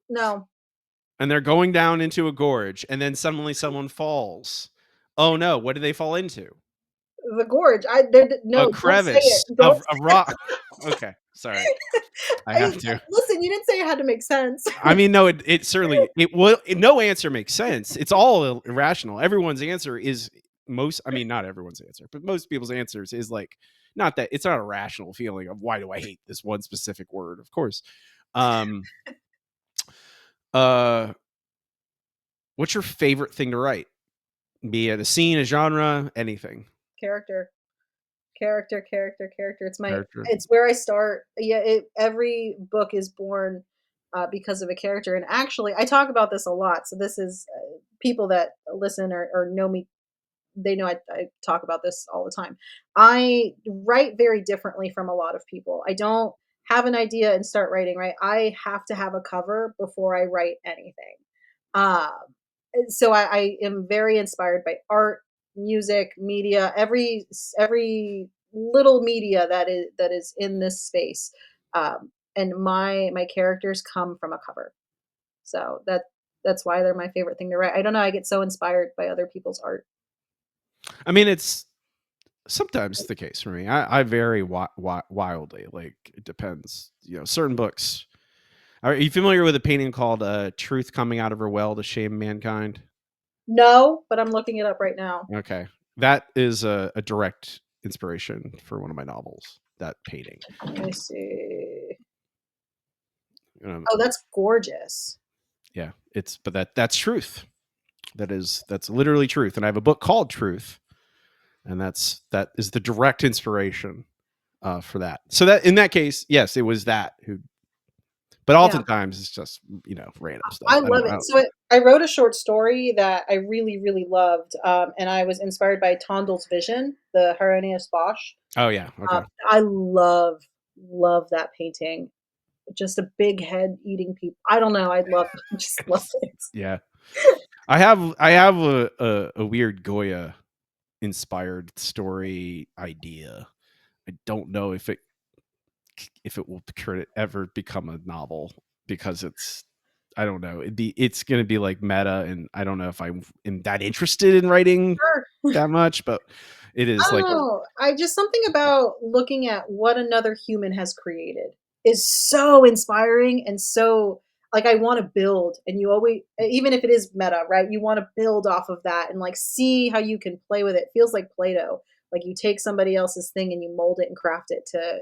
no. and they're going down into a gorge and then suddenly someone falls? Oh no, what do they fall into? The gorge. I there A no, don't say it. crevice, Don't a rock. Okay, sorry. I I have to. listen, you didn't say it had to make sense. I mean, no, it certainly it will. No answer makes sense. It's all irrational. Everyone's answer is I mean, not everyone's answer, but most people's answers is like not that it's not a rational feeling of why do I hate this one specific word. Of course. Um. Uh. What's your favorite thing to write? Be it a scene, a genre, anything. Character. Character. Character. It's where I start. Yeah, every book is born, because of a character, and actually, I talk about this a lot, so this is, people that listen or know me, they know I talk about this all the time. I write very differently from a lot of people. I don't have an idea and start writing, right? I have to have a cover before I write anything. Um, so I am very inspired by art, music, media, every little media that is in this space. And my characters come from a cover. So that's why they're my favorite thing to write. I don't know. I get so inspired by other people's art. I mean, it's sometimes the case for me. I vary wildly. Like it depends. Certain books. Are you familiar with a painting called "Truth Coming Out of Her Well to Shame Mankind"? No, but I'm looking it up right now. Okay, that is a direct inspiration for one of my novels. That painting. Let me see. Um, Oh, that's gorgeous. yeah, but that's truth. That's literally truth. And I have a book called Truth, and that is the direct inspiration for that. So that in that case, yes, it was that who. But Yeah, oftentimes it's just random stuff. I I don't. love I it. don't. So I wrote a short story that I really, really loved, and I was inspired by Tondal's Vision, the Hieronymus Bosch. Oh yeah. Okay. I love that painting. Just a big head eating people. I don't know. I love I just love Yes. it. Yeah. I have a weird Goya inspired story idea. I don't know if it will ever become a novel because I don't know. It's gonna be like meta, and I don't know if I am that interested in writing Sure. that much, but it I is don't like know. I just something about looking at what another human has created. is so inspiring and so like I want to build and you always even if it is meta, right? You want to build off of that and like see how you can play with it. Feels like Play-Doh. Like you take somebody else's thing and you mold it and craft it to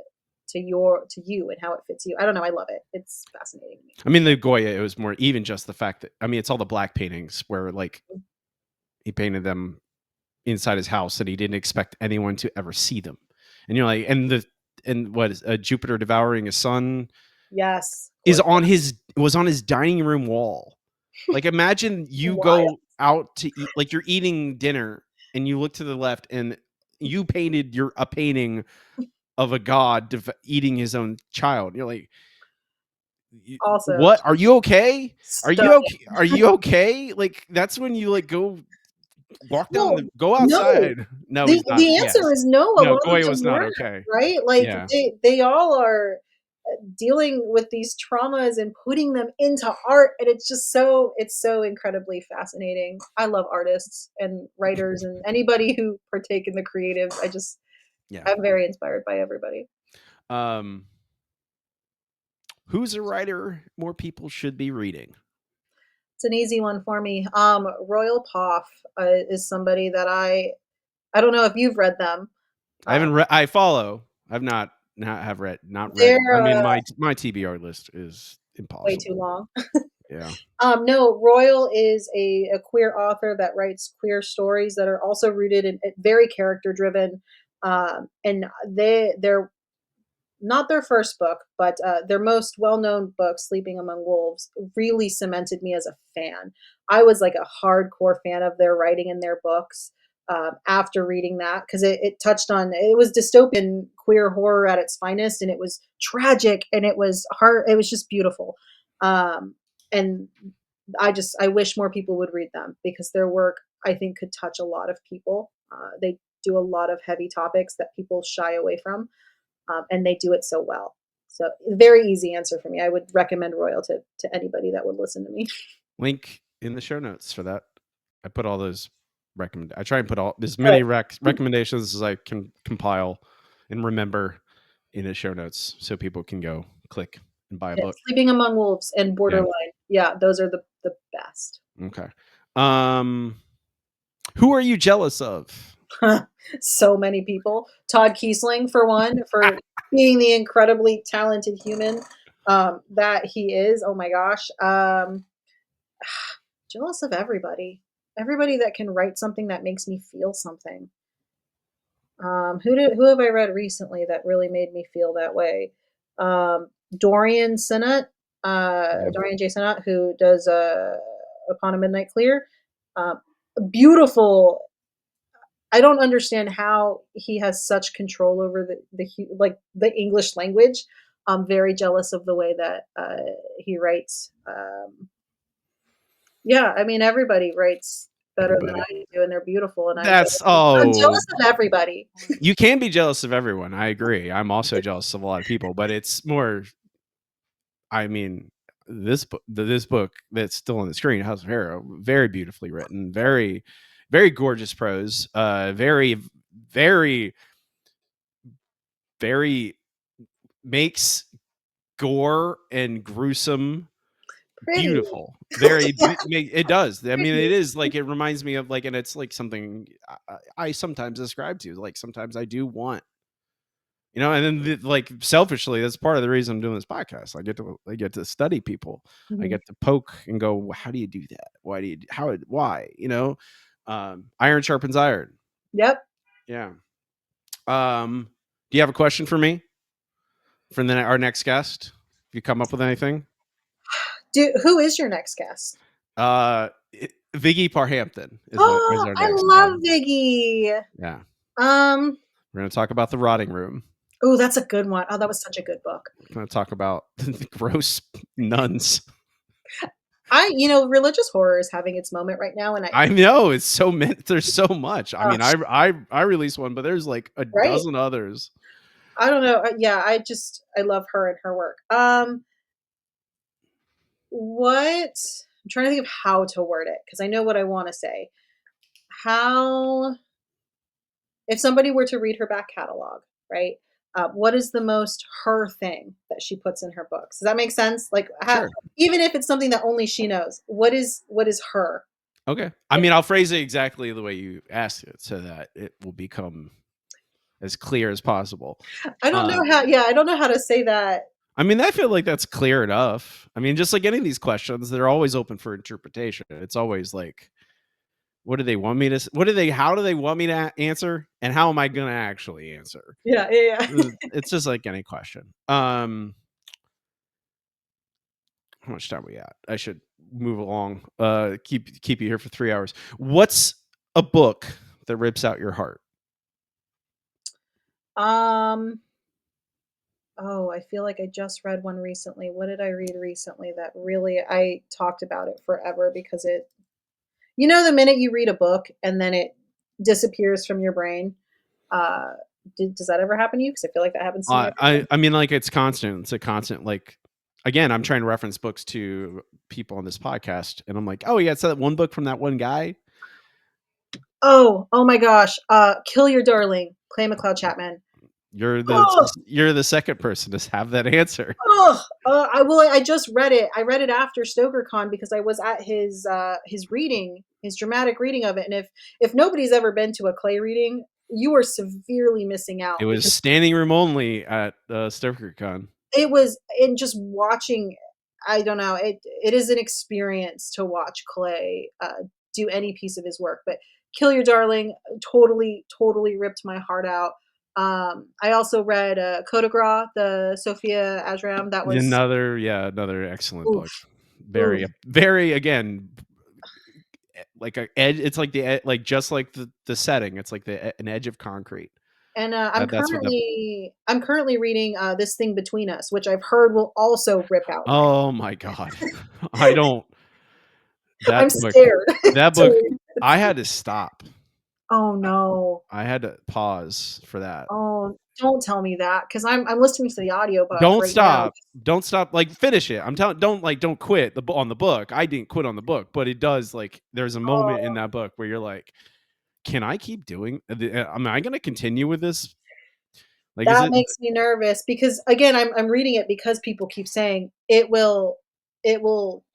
you and how it fits you. I don't know, I love it. It's fascinating to me. I mean, the Goya, it was more even just the fact that, I mean, it's all the black paintings where like he painted them inside his house and he didn't expect anyone to ever see them. And you're like, and what is Jupiter devouring his son Yes, is gorgeous. on his was on his dining room wall. Like imagine you Wild. go out to eat, like you're eating dinner and you look to the left and you painted your a painting of a god eating his own child. You're like, Also, what? Are you okay? Are you stunning. okay? Are you okay? Like that's when you like go walk down Well, the go no. outside. No, The he's not. the answer Yes. is no, a No, lot of Goya them was not weren't, okay. right? Like, Yeah. they all are, dealing with these traumas and putting them into art, and it's so incredibly fascinating. I love artists and writers and anybody who partake in the creatives. Yeah. I'm very inspired by everybody. Um, who's a writer more people should be reading? It's an easy one for me. Royal Poff, is somebody that I don't know if you've read them. I Uh, haven't read. I follow. I've not have read. Not read. I they're, mean, my TBR list is way too impossible. long. Yeah. No, Royal is a queer author that writes queer stories that are also rooted in very character driven. And they're not their first book, but their most well known book, Sleeping Among Wolves, really cemented me as a fan. I was like a hardcore fan of their writing and their books after reading that because it touched on it was dystopian queer horror at its finest, and it was tragic and it was hard. It was just beautiful. Um, and I wish more people would read them because their work I think could touch a lot of people. They do a lot of heavy topics that people shy away from, and they do it so well. So very easy answer for me. I would recommend Royal to anybody that would listen to me. Link in the show notes for that. I put all those recommend. I try and put all as All many right. recommendations as I can compile and remember in the show notes so people can go click and buy a Yeah, book. Sleeping Among Wolves and Yeah. Borderline. Yeah, those are the best. Okay. Um, who are you jealous of? So many people. Todd Kiesling, for one, for being the incredibly talented human that he is. Oh my gosh. Jealous of everybody. Everybody that can write something that makes me feel something. Who have I read recently that really made me feel that way? Dorian Sinnott, Yeah. Dorian J. Sinnott, who does Upon a Midnight Clear. Um, Beautiful. I don't understand how he has such control over like the English language. I'm very jealous of the way that he writes. Yeah, I mean everybody writes better than Everybody. I do, and they're beautiful. And That's I'm oh, jealous of everybody. you can be jealous of everyone. I agree. I'm also jealous of a lot of people, but it's more. I mean, this book that's still on the screen, House of Harrow, very beautifully written, very gorgeous prose, very, very makes gore and gruesome Pretty. beautiful. It does. I mean, it is like it reminds me of like, and it's like something I sometimes ascribe to. Like sometimes I do want, and then like selfishly, that's part of the reason I'm doing this podcast. I get to study people. I Mhm. get to poke and go, "Well, how do you do that? Why do you why? Iron sharpens iron. Yep. Yeah. Do you have a question for me from our next guest? If you come up with anything, Who is your next guest? Viggy Parhampton is Oh, our I next love one. Viggy. Yeah, Um, we're gonna talk about the rotting room. oh, that's a good one. Oh, that was such a good book. We're gonna talk about the gross nuns. Religious horror is having its moment right now, and I know it's so many. There's so much. I mean, gosh, I released one, but there's like a right? dozen others. I don't know. Yeah, I love her and her work. What I'm trying to think of how to word it because I know what I want to say. How if somebody were to read her back catalog, right? What is the most her thing that she puts in her books? Does that make sense? Like, Sure. even if it's something that only she knows, what is her? Okay. I mean, I'll phrase it exactly the way you asked it so that it will become as clear as possible. I don't know how. Yeah, I don't know how to say that. I mean, I feel like that's clear enough. I mean, just like any of these questions, they're always open for interpretation. It's always like, what do they want me to? How do they want me to answer? And how am I going to actually answer? Yeah, yeah, yeah. It's just like any question. How much time we at? I should move along. Keep you here for 3 hours. What's a book that rips out your heart? Um. Oh, I feel like I just read one recently. What did I read recently that really I talked about it forever because the minute you read a book and then it disappears from your brain. Uh, does that ever happen to you? Because I feel like that happens to me I, every I time. I mean, like it's constant. It's a constant. Like again, I'm trying to reference books to people on this podcast, and I'm like, oh yeah, it's that one book from that one guy. Oh my gosh. Kill Your Darling, Clay McLeod Chapman. You're the Oh, you're the second person to have that answer. oh, I just read it. I read it after StokerCon because I was at his reading, his dramatic reading of it. And if nobody's ever been to a Clay reading, you are severely missing out It was because standing room only at StokerCon. it was in just watching. I don't know. It is an experience to watch Clay do any piece of his work. But Kill Your Darling totally, totally ripped my heart out. I also read Code Gras, the Sophia Ajram. That was Another excellent book. oof, oof. Very again like a edge. It's like like just like the setting. It's like an edge of concrete. And That's what the. I'm currently reading This Thing Between Us, which I've heard will also rip out my. Oh my god, I don't. I'm That book. scared That to book. read I it. had to stop. Oh no. I had to pause for that. Oh, don't tell me that because I'm listening to the audiobook Don't right now. stop. Don't stop. Like finish it. I'm telling. Don't quit on the book. I didn't quit on the book, but it does like there's a moment in Oh, that book where you're like, can I keep doing? Am I going to continue with this? Like, is that it? makes me nervous because again, I'm reading it because people keep saying it will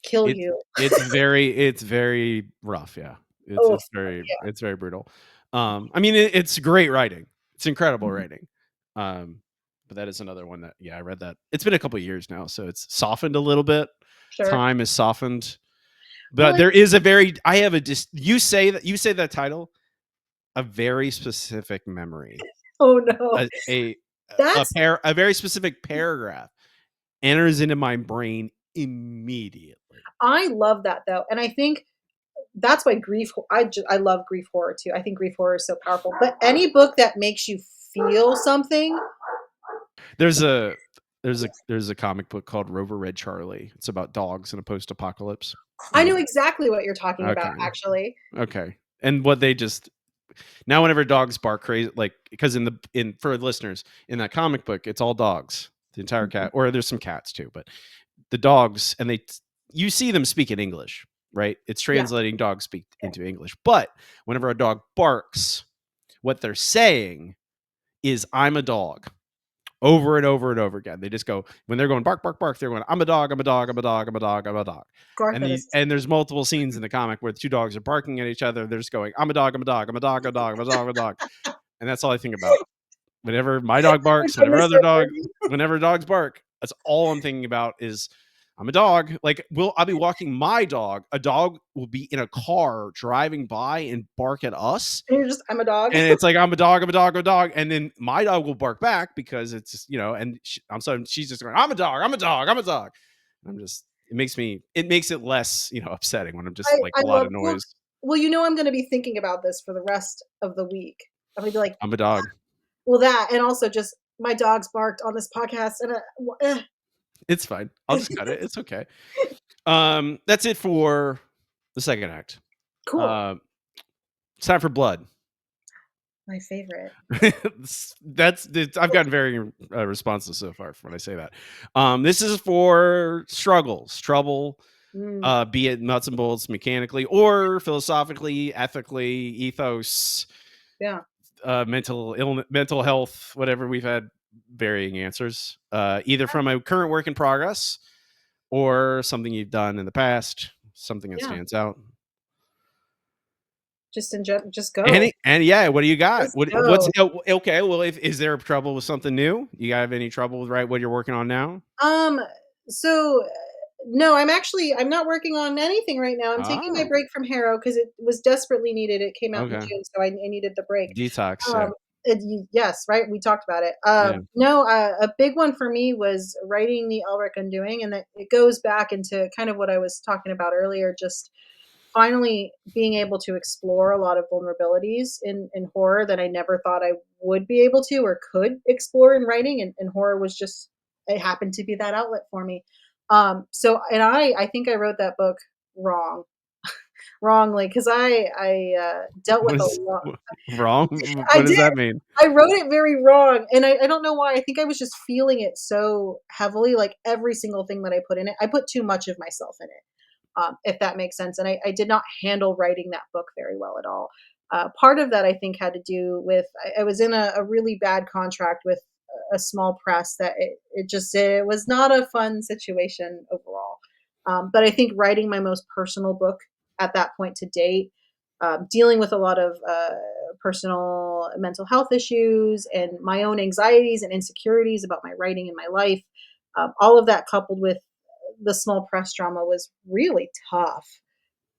kill It's you. it's very rough. Yeah, Oh, yeah. it's very brutal. I mean, it's great writing. It's incredible Mhm. writing. But that is another one that I read that. It's been a couple of years now, so it's softened a little bit. Sure. Time is softened, Well, but there is a very. I have a just. You say that title. A very specific memory. oh no. A a That's a very specific paragraph enters into my brain immediately. I love that though. And I think that's why I love grief horror too. I think grief horror is so powerful. But any book that makes you feel something, There's a there's a comic book called Rover Red Charlie. It's about dogs in a post-apocalypse. I And know exactly what you're talking about okay, actually. okay. And what they just now whenever dogs bark crazy, like because in for listeners in that comic book, it's all dogs, the entire Mhm. cat, or there's some cats too, but the dogs and you see them speak in English, right? It's Yeah. translating dog speak into English, but whenever a dog barks, what they're saying is "I'm a dog." Over and over and over again. They just go when they're going bark, bark, bark. They're going, I'm a dog, I'm a dog, I'm a dog, I'm a dog, I'm a dog. Garth, that is And there's multiple scenes in the comic where the two dogs are barking at each other. They're just going, I'm a dog, I'm a dog, I'm a dog, I'm a dog, I'm a dog, I'm a dog. And that's all I think about. Whenever my dog my barks, goodness, whenever dogs bark, that's all I'm thinking about is I'm a dog. Like I'll be walking my dog. A dog will be in a car driving by and bark at us, and you're just I'm a dog. and it's like I'm a dog, I'm a dog, I'm a dog, and then my dog will bark back because it's just, and she's just going, I'm a dog, I'm a dog, I'm a dog. And I'm just it makes it less upsetting when I'm just like I a lot love of well, noise. I'm gonna be thinking about this for the rest of the week. I'm gonna be like, I'm a dog. well, that and also just my dogs barked on this podcast and It's fine. I'll just cut it. It's okay. That's it for the second act. cool. It's time for blood. My favorite. I've gotten very responsive so far when I say that. This is for trouble, Mm, be it nuts and bolts mechanically or philosophically, ethically, ethos, yeah. mental illness, mental health, whatever we've had varying answers, either from a current work in progress or something you've done in the past, something that Yeah, stands out. just go. And yeah, what do you got? Just What's go. okay? Well, if is there trouble with something new? You have any trouble with what you're working on now? Um, so, no, I'm not working on anything right now. I'm taking my Oh, break from Harrow because it was desperately needed. It came out in okay. June, so I needed the break. Detox. Yeah, Um, yes, right, we talked about it. yeah. No, a big one for me was writing the Elric Undoing, and that it goes back into kind of what I was talking about earlier, just finally being able to explore a lot of vulnerabilities in horror that I never thought I would be able to or could explore in writing, and horror was just it happened to be that outlet for me. So and I think I wrote that book wrong, wrongly because I dealt with a Was lot. wrong? I What does did. that mean? I wrote it very wrong, and I don't know why. I think I was just feeling it so heavily, like every single thing that I put in it. I put too much of myself in it, if that makes sense. And I did not handle writing that book very well at all. Part of that I think had to do with I was in a really bad contract with a small press that it was not a fun situation overall. But I think writing my most personal book at that point to date, dealing with a lot of personal mental health issues and my own anxieties and insecurities about my writing and my life, all of that coupled with the small press drama was really tough.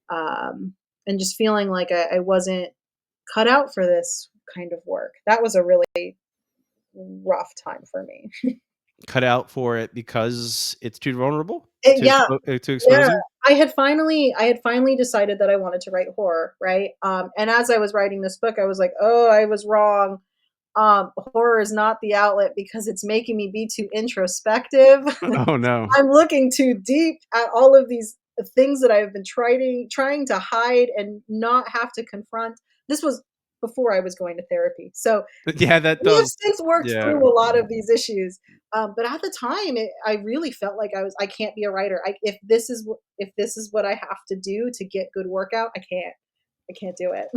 Um, and just feeling like I wasn't cut out for this kind of work. That was a really rough time for me. Cut out for it because it's too vulnerable Yeah, to expose yeah. you. I had finally decided that I wanted to write horror, right? And as I was writing this book, I was like, "Oh, I was wrong. Horror is not the outlet because it's making me be too introspective. Oh no. I'm looking too deep at all of these things that I've been trying to hide and not have to confront." This was before I was going to therapy. So Yeah, that we have does. since worked Yeah. through a lot of these issues. But at the time, I really felt like I can't be a writer. If this is what I have to do to get good work out, I can't do it.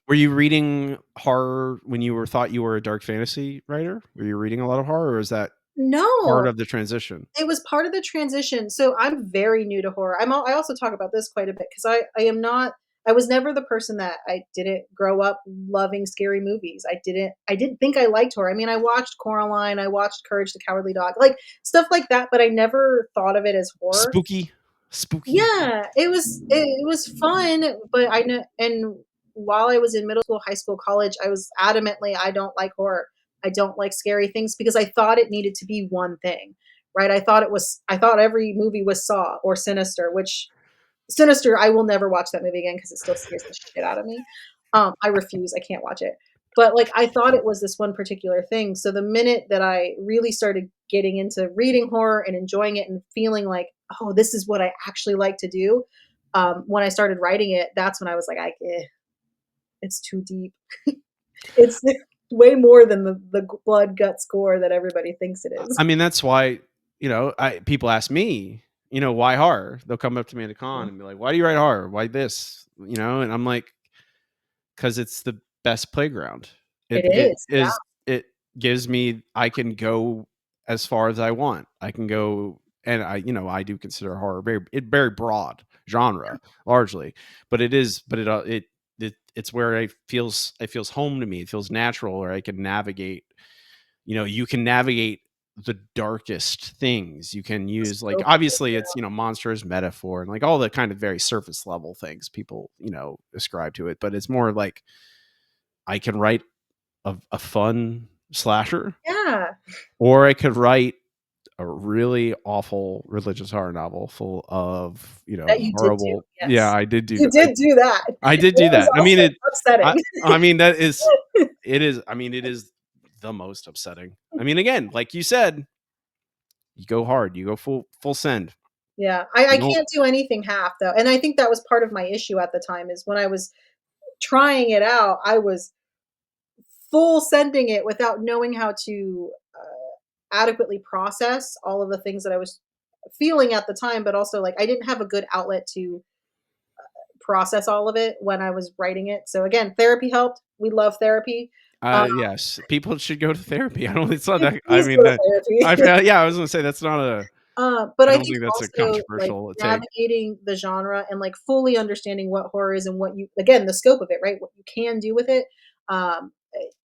Were you reading horror when you were thought you were a dark fantasy writer? Were you reading a lot of horror, or is that part No, of the transition? it was part of the transition. So I'm very new to horror. I also talk about this quite a bit because I am not. I was never the person that I didn't grow up loving scary movies. I didn't think I liked horror. I mean, I watched Coraline, I watched Courage the Cowardly Dog, like stuff like that, but I never thought of it as horror. Spooky, spooky. Yeah, it was fun, but I know and while I was in middle school, high school, college, I was adamantly, I don't like horror. I don't like scary things because I thought it needed to be one thing, right? I thought every movie was Saw or Sinister, which Sinister, I will never watch that movie again because it still scares the shit out of me. I refuse, I can't watch it. But, like, I thought it was this one particular thing, so the minute that I really started getting into reading horror and enjoying it and feeling like, "Oh, this is what I actually like to do," when I started writing it, that's when I was like, it's too deep. It's way more than the blood, guts, gore that everybody thinks it is." I mean, that's why, people ask me, why horror? They'll come up to me at a con Mhm. and be like, "Why do you write horror? Why this?" And I'm like, "'Cause it's the best playground. It It is, yeah, is it gives me I can go as far as I want. I can go and I do consider horror very broad genre largely, but it's where it feels home to me. It feels natural, or I can navigate. You can navigate the darkest things. You can use, like, so cool. obviously it's monsters, metaphor, and like all the kind of very surface level things people ascribe to it, but it's more like I can write a fun slasher, Yeah, or I could write a really awful religious horror novel full of that you did do, horrible. Yeah, yes. I did do You that. did do that. I did It do was that. I mean also it. upsetting. I mean that is it is. I mean it is the most upsetting. I mean, again, like you said, you go hard. You go full send. Yeah, I You don't. can't do anything half though, and I think that was part of my issue at the time is when I was trying it out, I was full sending it without knowing how to, adequately process all of the things that I was feeling at the time, but also, like, I didn't have a good outlet to process all of it when I was writing it. So again, therapy helped. We love therapy. Uh, Yes, people should go to therapy. I don't it's not yeah, that I please mean, go to that therapy. I yeah, I was gonna say that's not a But I I don't think think that's a also, like, controversial take. navigating the genre and, like, fully understanding what horror is and what you again, the scope of it, right? What you can do with it,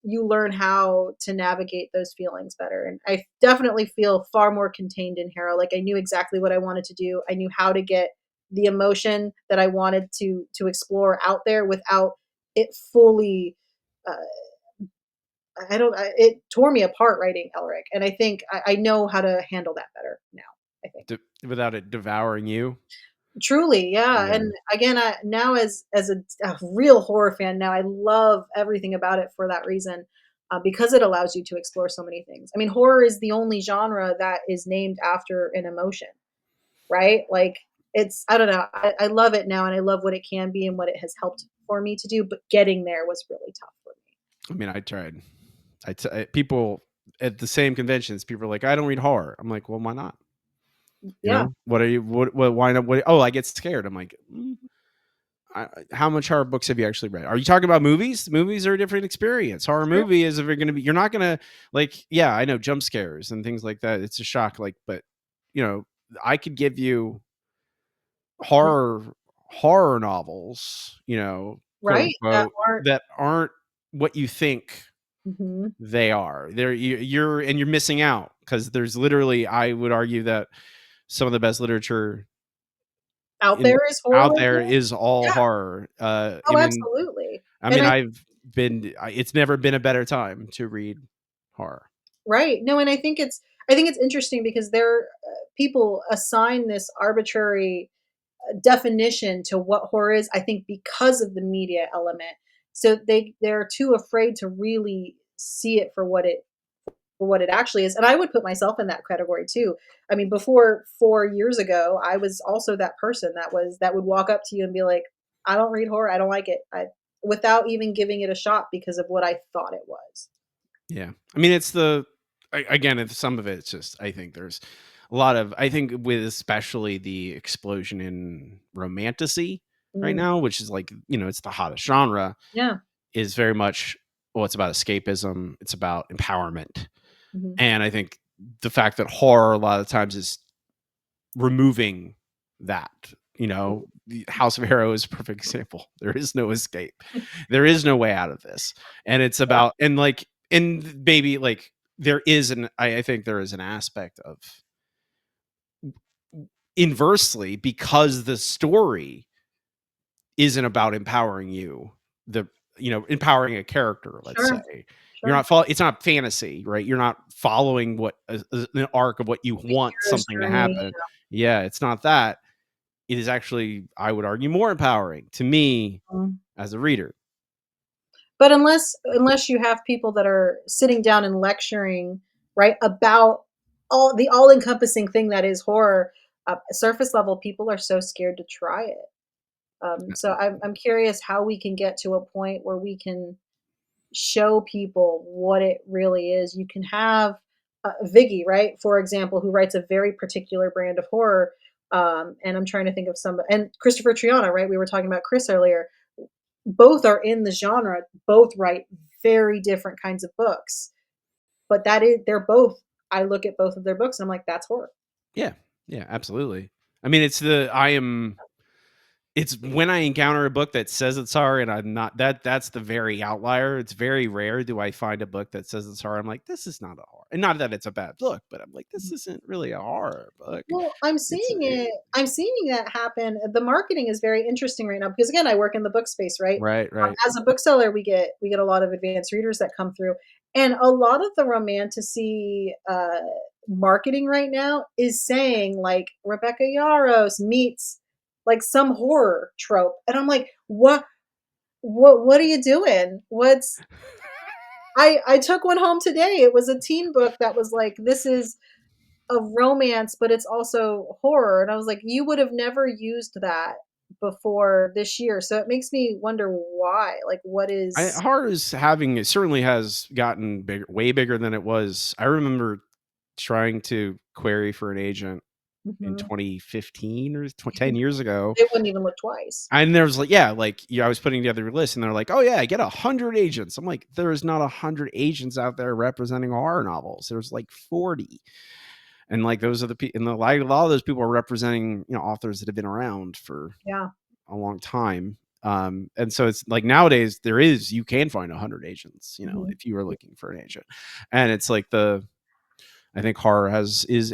you learn how to navigate those feelings better, and I definitely feel far more contained in Harrow, like, I knew exactly what I wanted to do, I knew how to get the emotion that I wanted to explore out there without it fully, uh I don't it tore me apart writing Elric, and I think I know how to handle that better now, I think. Without it devouring you. Truly, yeah, Yeah. and again, now as a real horror fan now, I love everything about it for that reason, because it allows you to explore so many things. I mean, horror is the only genre that is named after an emotion, right? Like, it's I don't know, I love it now, and I love what it can be and what it has helped for me to do, but getting there was really tough for I mean, I tried. People at the same conventions, people are like, "I don't read horror." I'm like, "Well, why not?" me. You Yeah, know? What are you what why not what oh, I get scared. I'm like, how much horror books have you actually read? Are you talking about movies? Movies are a different experience. Horror sure, movie is if you're gonna be you're not gonna like, yeah, I know jump scares and things like that. It's a shock, like, but you know, I could give you yeah, horror horror novels, quote right, that unquote, aren't that aren't what you think mhm, they are. You're missing out because there's literally, I would argue that some of the best literature out in there is horror out right there now? is all Yeah, horror. oh, absolutely, I and mean, I it's never been a better time to read horror. right. No, and I think it's interesting because people assign this arbitrary definition to what horror is. I think because of the media element, so they're too afraid to really see it for what it actually is. And I would put myself in that category too. I mean, before 4 years ago, I was also that person that would walk up to you and be like, "I don't read horror. I don't like it," without even giving it a shot because of what I thought it was. Yeah. I mean, again, some of it, it's just, I think there's a lot of, I think with especially the explosion in romantasy right Mm, now, which is like, it's the hottest genre, yeah. is very much, well, it's about escapism, it's about empowerment. Mhm. And I think the fact that horror a lot of times is removing that. The House of Harrow is a perfect example. There is no escape. There is no way out of this. And it's Yeah, about, and maybe like there is I think there is an aspect of, inversely, because the story isn't about empowering you, the empowering a character, let's sure, say. sure. It's not fantasy, right? You're not following an arc of what you The want hero's something to journey. happen. Yeah, it's not that. It is actually, I would argue, more empowering to me Mhm. as a reader. But unless you have people that are sitting down and lecturing, right, about all-encompassing thing that is horror, surface level people are so scared to try it. So I'm curious how we can get to a point where we can show people what it really is. You can have Viggy, right, for example, who writes a very particular brand of horror. And I'm trying to think of some, and Christopher Triana, right? We were talking about Chris earlier. Both are in the genre. Both write very different kinds of books, but they're both. I look at both of their books and I'm like, that's horror. Yeah, yeah, absolutely. I mean, it's when I encounter a book that says it's horror and I'm not, that's the very outlier. It's very rare do I find a book that says it's horror. I'm like, this is not a horror. And not that it's a bad book, but I'm like, this isn't really a horror book. Well, It's I'm seeing that happen. The marketing is very interesting right now because again, I work in the book space, right? right, right. As a bookseller, we get a lot of advanced readers that come through, and a lot of the romantasy marketing right now is saying like Rebecca Yarros meets like some horror trope, and I'm like, what are you doing? What's I took one home today. It was a teen book that was like, this is of romance, but it's also horror, and I was like, "You would have never used that before this year." So it makes me wonder why, like, what is Horror is having, it certainly has gotten bigger, way bigger than it was. I remember trying to query for an agent. in Mhm. 2015 or 10 years ago. They wouldn't even look twice. And there's like, yeah, like, yeah, I was putting together a list and they're like, oh yeah, get 100 agents. I'm like, there's not 100 agents out there representing horror novels. There's like 40. And like, those are the people, and like, a lot of those people are representing, authors that have been around for Yeah. a long time. And so it's like nowadays you can find 100 agents, Mhm. if you are looking for an agent. And it's like I think horror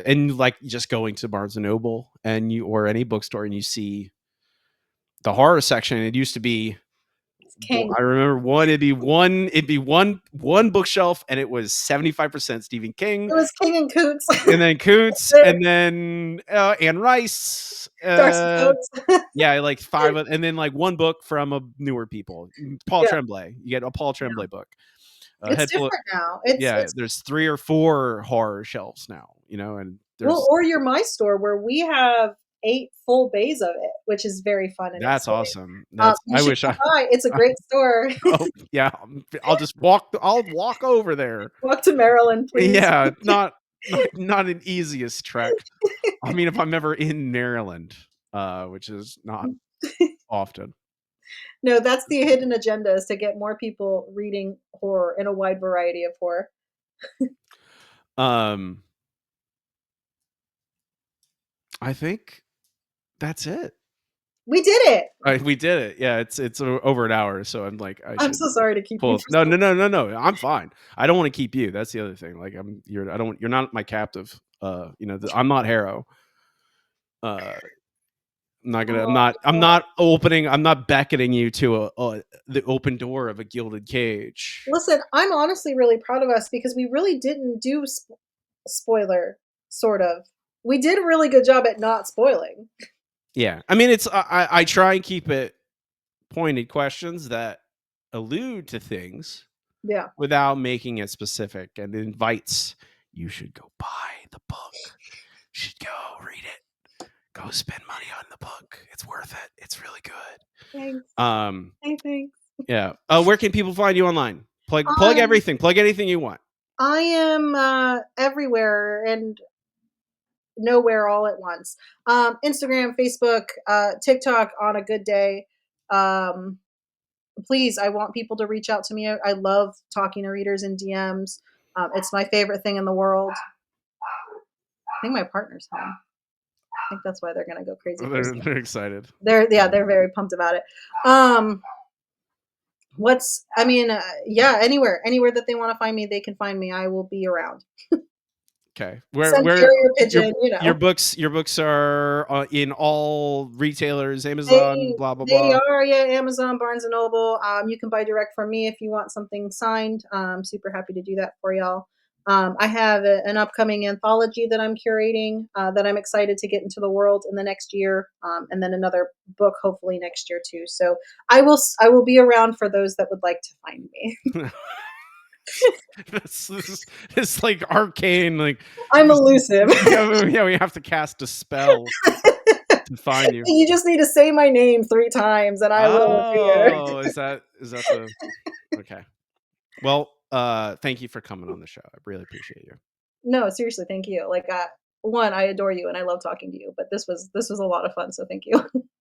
and like just going to Barnes and Noble or any bookstore and you see the horror section. It used to be, It's king. I remember it'd be one bookshelf and it was 75% Stephen King, It was King and Coots. and then Kuntz, There. and then Anne Rice. Darcy Coates. Yeah, like five, and then like one book from a newer people. Paul Yeah, Tremblay. You get a Paul yeah. Tremblay book. It's Head full of, different now. It's yeah, there's 3 or 4 horror shelves now, and well, there's or your My Store where we have 8 full bays of it, which is very fun and that's exciting. awesome. You I should wish come by. It's a great store. oh yeah, I'll walk over there. Walk to Maryland, please. Yeah, not an easiest trek. I mean, if I'm ever in Maryland, which is not often. No, that's the hidden agenda is to get more people reading horror and a wide variety of horror. Um, I think that's it. We did it. We did it. Yeah, it's over an hour, so I'm like, I I'm should so sorry to keep you pull. for No, so no, no, no, no. I'm fine. I don't want to keep you. That's the other thing. Like, you're not my captive. I'm not Harrow. Uh, I'm long. not opening. I'm not beckoning you to the open door of a gilded cage. Listen, I'm honestly really proud of us because we really didn't do spoiler, sort of. We did a really good job at not spoiling. Yeah, I mean, I try and keep it pointed questions that allude to things Yeah. without making it specific, and it invites you should go buy the book. You should go read it. Go spend money on the book. It's worth it. It's really Thanks. good. Hey, thanks. Yeah. Where can people find you online? Plug Um, everything. Plug anything you want. I am everywhere and nowhere all at once. Instagram, Facebook, TikTok on a good day. Um, please, I want people to reach out to me. I love talking to readers in DMs. It's my favorite thing in the world. I think my partner's home. I think that's why they're gonna go crazy for a second. They're excited. They're very pumped about it. Um, yeah, anywhere that they want to find me, they can find me. I will be around. Okay. Send Where carrier your pigeon, you know. your books are in all retailers, Amazon, They blah blah they blah. are, yeah, Amazon, Barnes and Noble. You can buy direct from me if you want something signed. Super happy to do that for y'all. I have an upcoming anthology that I'm curating that I'm excited to get into the world in the next year, and then another book hopefully next year too. So I will be around for those that would like to find me. It's like arcane, like I'm elusive. yeah, we have to cast a spell to find you. You just need to say my name 3 times and I will appear. Oh, is that the okay. Well, thank you for coming on the show. I really appreciate you. No, seriously, thank you. Like, 1, I adore you and I love talking to you, but this was a lot of fun, so thank you.